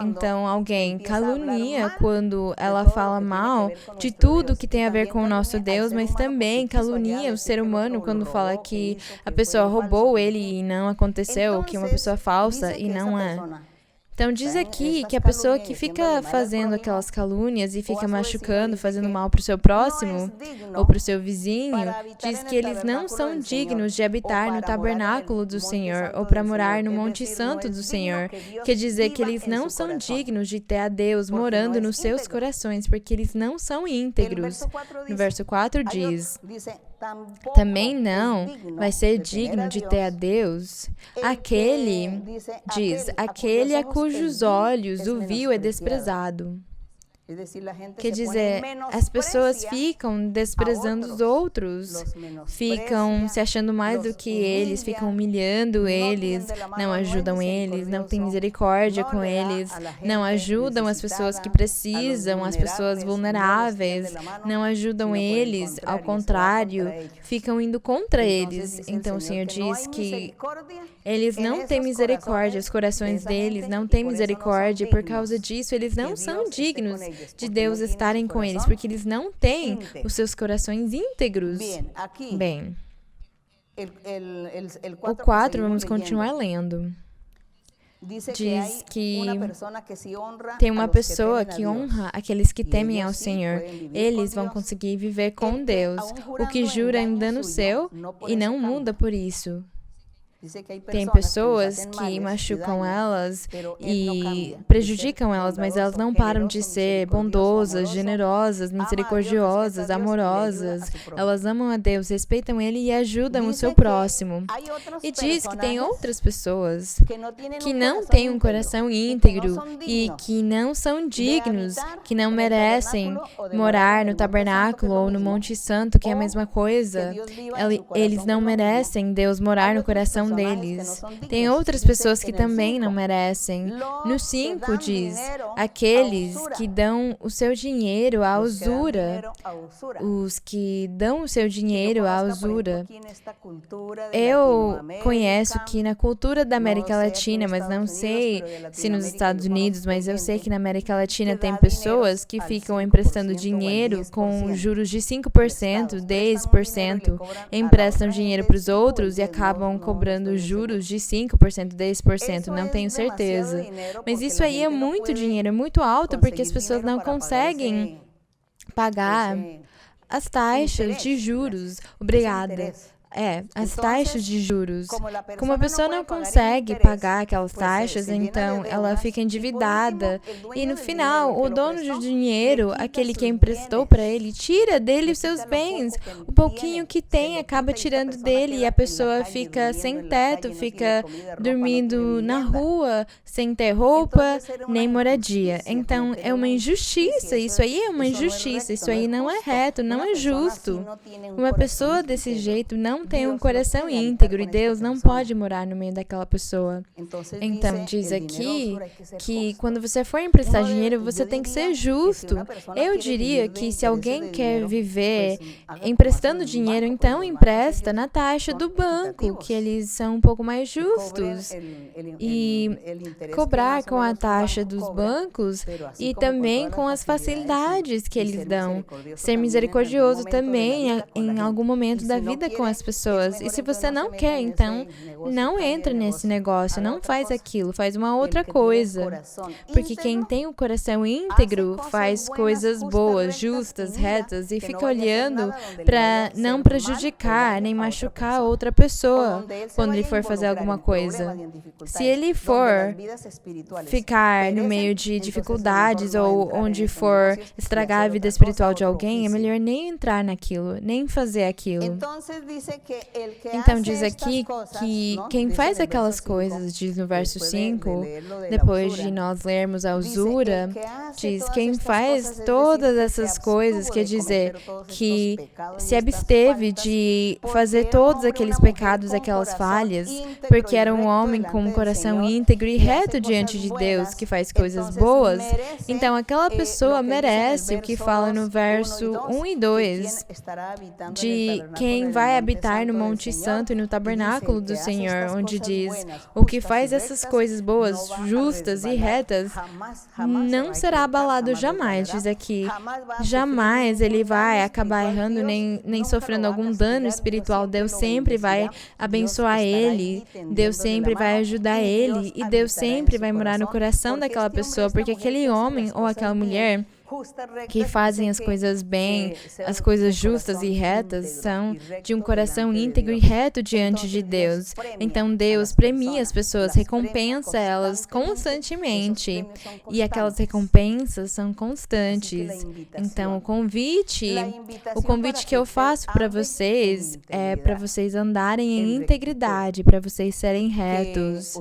Speaker 1: Então, alguém calunia quando ela fala mal de tudo que tem a ver com o nosso Deus, mas também calunia o ser humano quando fala que a pessoa roubou ele e não aconteceu, que é uma pessoa falsa e não é. Então diz aqui que a pessoa que fica fazendo aquelas calúnias e fica machucando, fazendo mal para o seu próximo ou para o seu vizinho, diz que eles não são dignos de habitar no tabernáculo do Senhor ou para morar no Monte Santo do Senhor. Quer dizer que eles não são dignos de ter a Deus morando nos seus corações, porque eles não são íntegros. No verso 4 diz: também não vai ser digno de ter a Deus aquele a cujos olhos o vil é desprezado. Quer dizer, as pessoas ficam desprezando os outros, ficam se achando mais do que eles, ficam humilhando eles, não ajudam eles, não têm misericórdia com eles, não ajudam as pessoas que precisam, as pessoas vulneráveis, não ajudam eles, ao contrário, ficam indo contra eles. Então o Senhor diz que eles não têm misericórdia, os corações deles não têm misericórdia, e por causa disso eles não são dignos de Deus estarem com eles, porque eles não têm os seus corações íntegros. Bem, o 4, vamos continuar lendo. Diz que tem uma pessoa que honra aqueles que temem ao Senhor. Eles vão conseguir viver com Deus. O que jura em dano seu e não muda por isso. Tem pessoas que machucam elas e prejudicam elas, mas elas não param de ser bondosas, generosas, misericordiosas, amorosas. Elas amam a Deus, respeitam Ele e ajudam o seu próximo. E diz que tem outras pessoas que não têm um coração íntegro e que não são dignos, que não merecem morar no tabernáculo ou no Monte Santo, que é a mesma coisa. Eles não merecem Deus morar no coração deles. Tem outras pessoas que também não merecem. No 5 diz, aqueles que dão o seu dinheiro à usura. Os que dão o seu dinheiro à usura. Eu conheço que na cultura da América Latina, mas não sei se nos Estados Unidos, mas eu sei que na América Latina tem pessoas que ficam emprestando dinheiro com juros de 5%, 10%, emprestam dinheiro para os outros e acabam cobrando juros de 5%, 10%, não tenho certeza. Mas isso aí é muito dinheiro, é muito alto, porque as pessoas não conseguem pagar as taxas de juros. Obrigada. As taxas de juros. Como a pessoa não consegue pagar aquelas taxas, então ela fica endividada. E no final, o dono do dinheiro, aquele que emprestou para ele, tira dele os seus bens. O pouquinho que tem acaba tirando dele e a pessoa fica sem teto, fica dormindo na rua, sem ter roupa, nem moradia. Então, é uma injustiça. Isso aí é uma injustiça. Isso aí não é reto, não é justo. Uma pessoa desse jeito não tem um coração íntegro e Deus não pode morar no meio daquela pessoa. Então, diz aqui que quando você for emprestar dinheiro, você tem que ser justo. Eu diria que se alguém quer viver emprestando dinheiro, então empresta na taxa do banco, que eles são um pouco mais justos. E cobrar com a taxa dos bancos e também com as facilidades que eles dão. Ser misericordioso também em algum momento da vida com as pessoas. pessoas. E se você não quer, então não entre nesse negócio, não faz aquilo, faz uma outra coisa. Porque quem tem o coração íntegro faz coisas boas, justas, retas e fica olhando para não prejudicar nem machucar outra pessoa quando ele for fazer alguma coisa. Se ele for ficar no meio de dificuldades ou onde for estragar a vida espiritual de alguém, é melhor nem entrar naquilo, nem fazer aquilo. Então diz aqui que quem faz aquelas coisas, diz no verso 5, depois de nós lermos a usura, diz quem faz todas essas coisas, quer dizer que se absteve de fazer todos aqueles pecados, aquelas falhas, porque era um homem com um coração íntegro e reto diante de Deus, que faz coisas boas, então aquela pessoa merece o que fala no verso 1 e 2, de quem vai habitar no Monte Santo e no tabernáculo do Senhor, onde diz, o que faz essas coisas boas, justas e retas, não será abalado jamais, diz aqui. Jamais ele vai acabar errando, nem sofrendo algum dano espiritual. Deus sempre vai abençoar ele, Deus sempre vai ajudar ele, e Deus sempre vai morar no coração daquela pessoa, porque aquele homem ou aquela mulher que fazem as coisas bem, as coisas justas e retas, são de um coração íntegro e reto diante de Deus. Então Deus premia as pessoas, recompensa elas constantemente, e aquelas recompensas são constantes. Então o convite que eu faço para vocês é para vocês andarem em integridade, para vocês serem retos,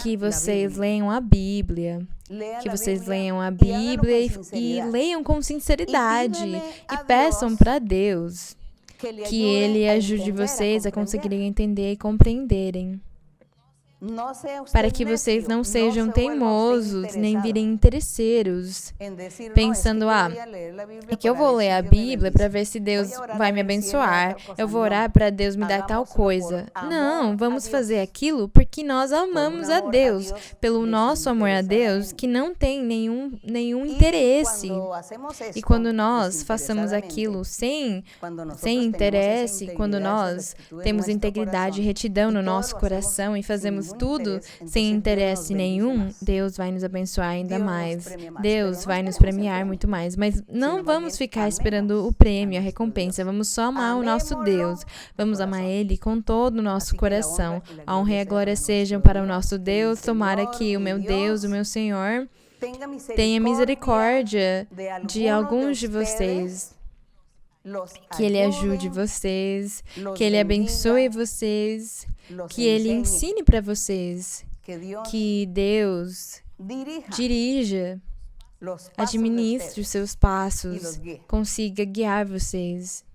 Speaker 1: que vocês leiam a Bíblia. Que vocês leiam a Bíblia e leiam com sinceridade e peçam para Deus que Ele ajude vocês a conseguirem entender e compreenderem. Para que vocês não sejam teimosos, nem virem interesseiros, pensando, é que eu vou ler a Bíblia para ver se Deus vai me abençoar, eu vou orar para Deus me dar tal coisa. Não, vamos fazer aquilo porque nós amamos a Deus, pelo nosso amor a Deus, que não tem nenhum interesse. E quando nós façamos aquilo sem interesse, quando nós temos integridade e retidão no nosso coração e fazemos tudo sem interesse nenhum, Deus vai nos abençoar ainda mais. Deus vai nos premiar muito mais. Mas não vamos ficar esperando o prêmio, a recompensa. Vamos só amar o nosso Deus. Vamos amar Ele com todo o nosso coração. A honra e a glória sejam para o nosso Deus. Tomara que o meu Deus, o meu Senhor, tenha misericórdia de alguns de vocês. Que Ele ajude vocês, que Ele abençoe vocês, que Ele ensine para vocês, que Deus dirija, administre os seus passos, consiga guiar vocês.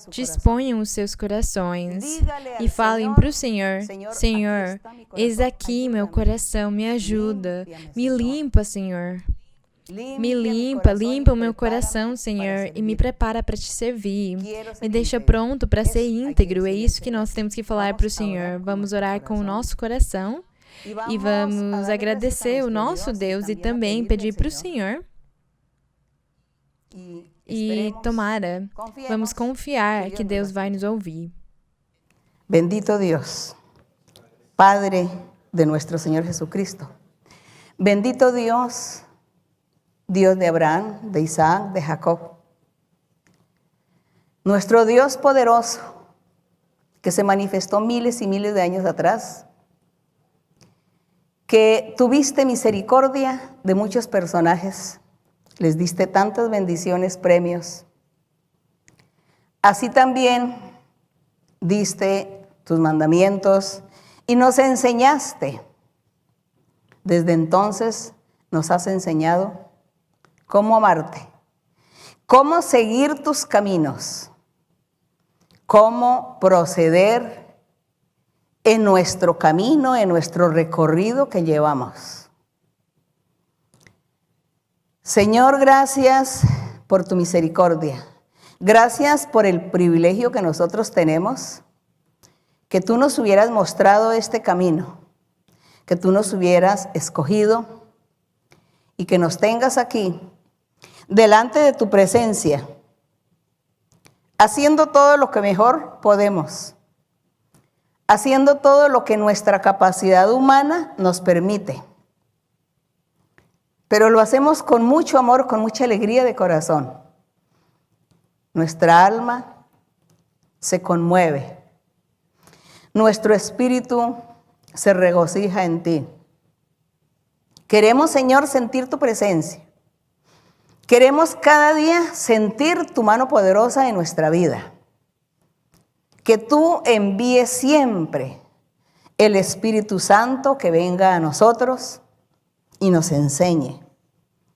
Speaker 1: Disponham os seus corações e falem para o Senhor, Senhor, eis aqui meu coração, me ajuda, me limpa, Senhor. Me limpa o meu coração, Senhor, e me prepara para te servir. Me deixa pronto para ser íntegro. É isso que nós temos que falar para o Senhor. Vamos orar com o nosso coração e vamos agradecer o nosso Deus e também pedir para o Senhor. E tomara, vamos confiar que Deus vai nos ouvir.
Speaker 2: Bendito Dios, Padre de nuestro Señor Jesucristo. Bendito Dios, Dios de Abraham, de Isaac, de Jacob. Nuestro Dios poderoso, que se manifestó miles y miles de años atrás, que tuviste misericordia de muchos personajes, les diste tantas bendiciones, premios. Así también diste tus mandamientos y nos enseñaste. Desde entonces nos has enseñado cómo amarte, cómo seguir tus caminos, cómo proceder en nuestro camino, en nuestro recorrido que llevamos. Señor, gracias por tu misericordia. Gracias por el privilegio que nosotros tenemos, que tú nos hubieras mostrado este camino, que tú nos hubieras escogido y que nos tengas aquí delante de tu presencia, haciendo todo lo que mejor podemos, haciendo todo lo que nuestra capacidad humana nos permite. Pero lo hacemos con mucho amor, con mucha alegría de corazón. Nuestra alma se conmueve. Nuestro espíritu se regocija en ti. Queremos, Señor, sentir tu presencia. Queremos cada día sentir tu mano poderosa en nuestra vida. Que tú envíes siempre el Espíritu Santo que venga a nosotros y nos enseñe,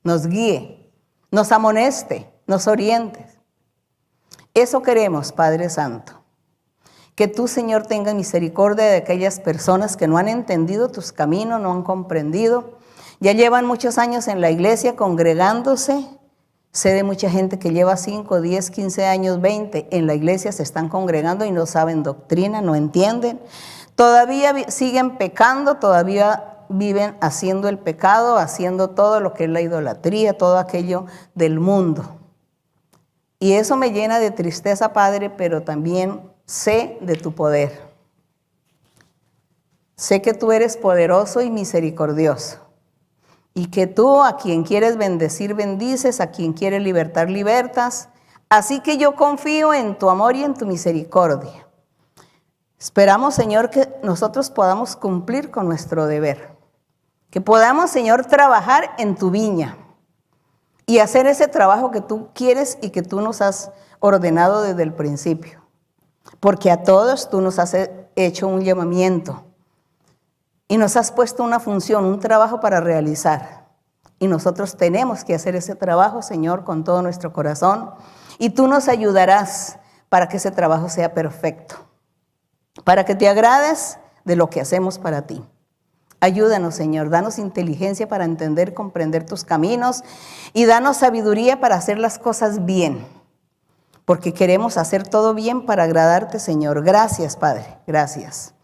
Speaker 2: nos guíe, nos amoneste, nos oriente. Eso queremos, Padre Santo. Que tú, Señor, tengas misericordia de aquellas personas que no han entendido tus caminos, no han comprendido. Ya llevan muchos años en la iglesia congregándose. Sé de mucha gente que lleva 5, 10, 15 años, 20 en la iglesia, se están congregando y no saben doctrina, no entienden. Todavía siguen pecando, todavía viven haciendo el pecado, haciendo todo lo que es la idolatría, todo aquello del mundo. Y eso me llena de tristeza, Padre, pero también sé de tu poder. Sé que tú eres poderoso y misericordioso. Y que tú a quien quieres bendecir, bendices, a quien quieres libertar, libertas. Así que yo confío en tu amor y en tu misericordia. Esperamos, Señor, que nosotros podamos cumplir con nuestro deber. Que podamos, Señor, trabajar en tu viña y hacer ese trabajo que tú quieres y que tú nos has ordenado desde el principio. Porque a todos tú nos has hecho un llamamiento y nos has puesto una función, un trabajo para realizar. Y nosotros tenemos que hacer ese trabajo, Señor, con todo nuestro corazón. Y tú nos ayudarás para que ese trabajo sea perfecto, para que te agrades de lo que hacemos para ti. Ayúdanos, Señor, danos inteligencia para entender, comprender tus caminos y danos sabiduría para hacer las cosas bien, porque queremos hacer todo bien para agradarte, Señor. Gracias, Padre, gracias.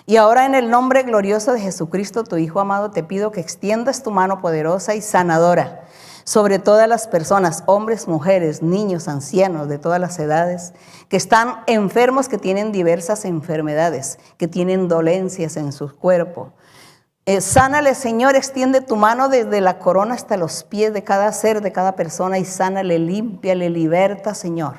Speaker 2: Y ahora en el nombre glorioso de Jesucristo, tu Hijo amado, te pido que extiendas tu mano poderosa y sanadora sobre todas las personas, hombres, mujeres, niños, ancianos de todas las edades, que están enfermos, que tienen diversas enfermedades, que tienen dolencias en su cuerpo. Sánale, Señor, extiende tu mano desde la corona hasta los pies de cada ser, de cada persona, y sánale, límpiale, liberta, Señor.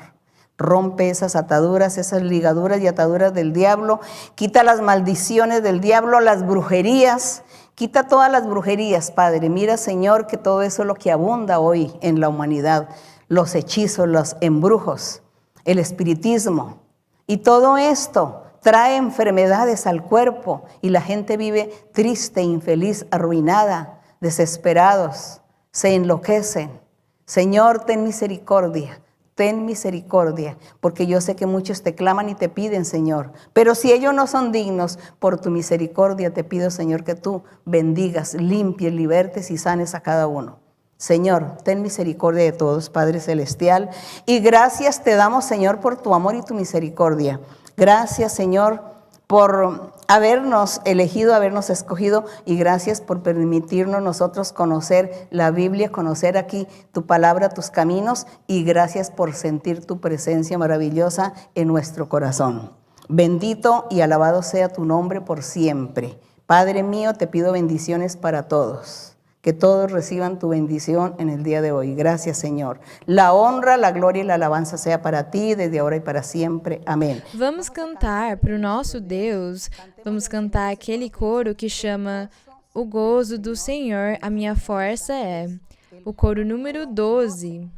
Speaker 2: Rompe esas ataduras, esas ligaduras y ataduras del diablo. Quita las maldiciones del diablo, las brujerías. Quita todas las brujerías, Padre. Mira, Señor, que todo eso es lo que abunda hoy en la humanidad. Los hechizos, los embrujos, el espiritismo. Y todo esto trae enfermedades al cuerpo y la gente vive triste, infeliz, arruinada, desesperados, se enloquecen. Señor, ten misericordia, porque yo sé que muchos te claman y te piden, Señor. Pero si ellos no son dignos, por tu misericordia te pido, Señor, que tú bendigas, limpies, libertes y sanes a cada uno. Señor, ten misericordia de todos, Padre Celestial. Y gracias te damos, Señor, por tu amor y tu misericordia. Gracias, Señor, por habernos elegido, habernos escogido, y gracias por permitirnos nosotros conocer la Biblia, conocer aquí tu palabra, tus caminos, y gracias por sentir tu presencia maravillosa en nuestro corazón. Bendito y alabado sea tu nombre por siempre. Padre mío, te pido bendiciones para todos. Que todos reciban tu bendición en el día de hoy. Gracias, Señor. La honra, la gloria y la alabanza sea para ti, desde ahora y para siempre. Amém.
Speaker 1: Vamos cantar para o nosso Deus, vamos cantar aquele coro que chama O Gozo do Senhor, a minha força é. O coro número 12.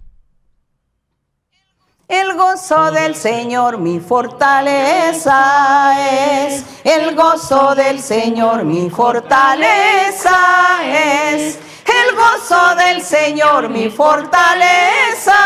Speaker 2: El gozo del Señor mi fortaleza es, el gozo del Señor mi fortaleza es, el gozo del Señor mi fortaleza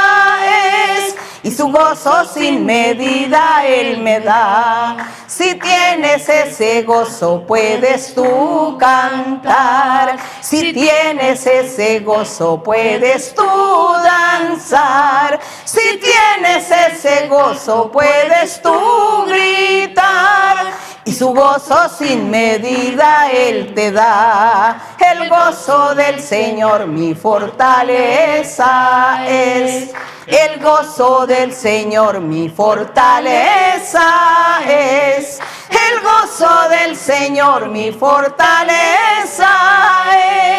Speaker 2: es, y su gozo sin medida Él me da. Si tienes ese gozo puedes tú cantar, si tienes ese gozo puedes tú danzar, si tienes ese gozo puedes tú gritar, y su gozo sin medida Él te da. El gozo del Señor mi fortaleza es. El gozo del Señor mi fortaleza es. El gozo del Señor mi fortaleza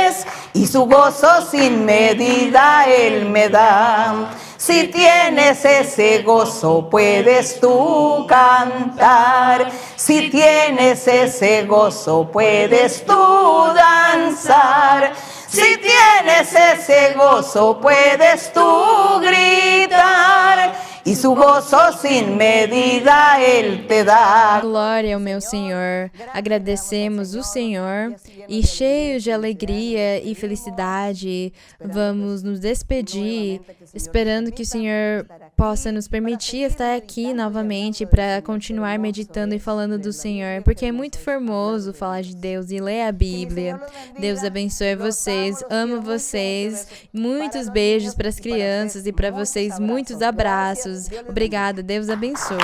Speaker 2: es. Y su gozo sin medida Él me da. Si tienes ese gozo puedes tú cantar. Si tienes ese gozo puedes tú danzar. Si tienes ese gozo puedes tú gritar. E su gozo sem medida Ele te dá.
Speaker 1: Glória ao meu Senhor. Agradecemos o Senhor e cheios de alegria e felicidade, vamos nos despedir, esperando que o Senhor possa nos permitir estar aqui novamente para continuar meditando e falando do Senhor, porque é muito formoso falar de Deus e ler a Bíblia. Deus abençoe vocês, amo vocês, muitos beijos para as crianças e para vocês, muitos abraços. Obrigada, Deus abençoe.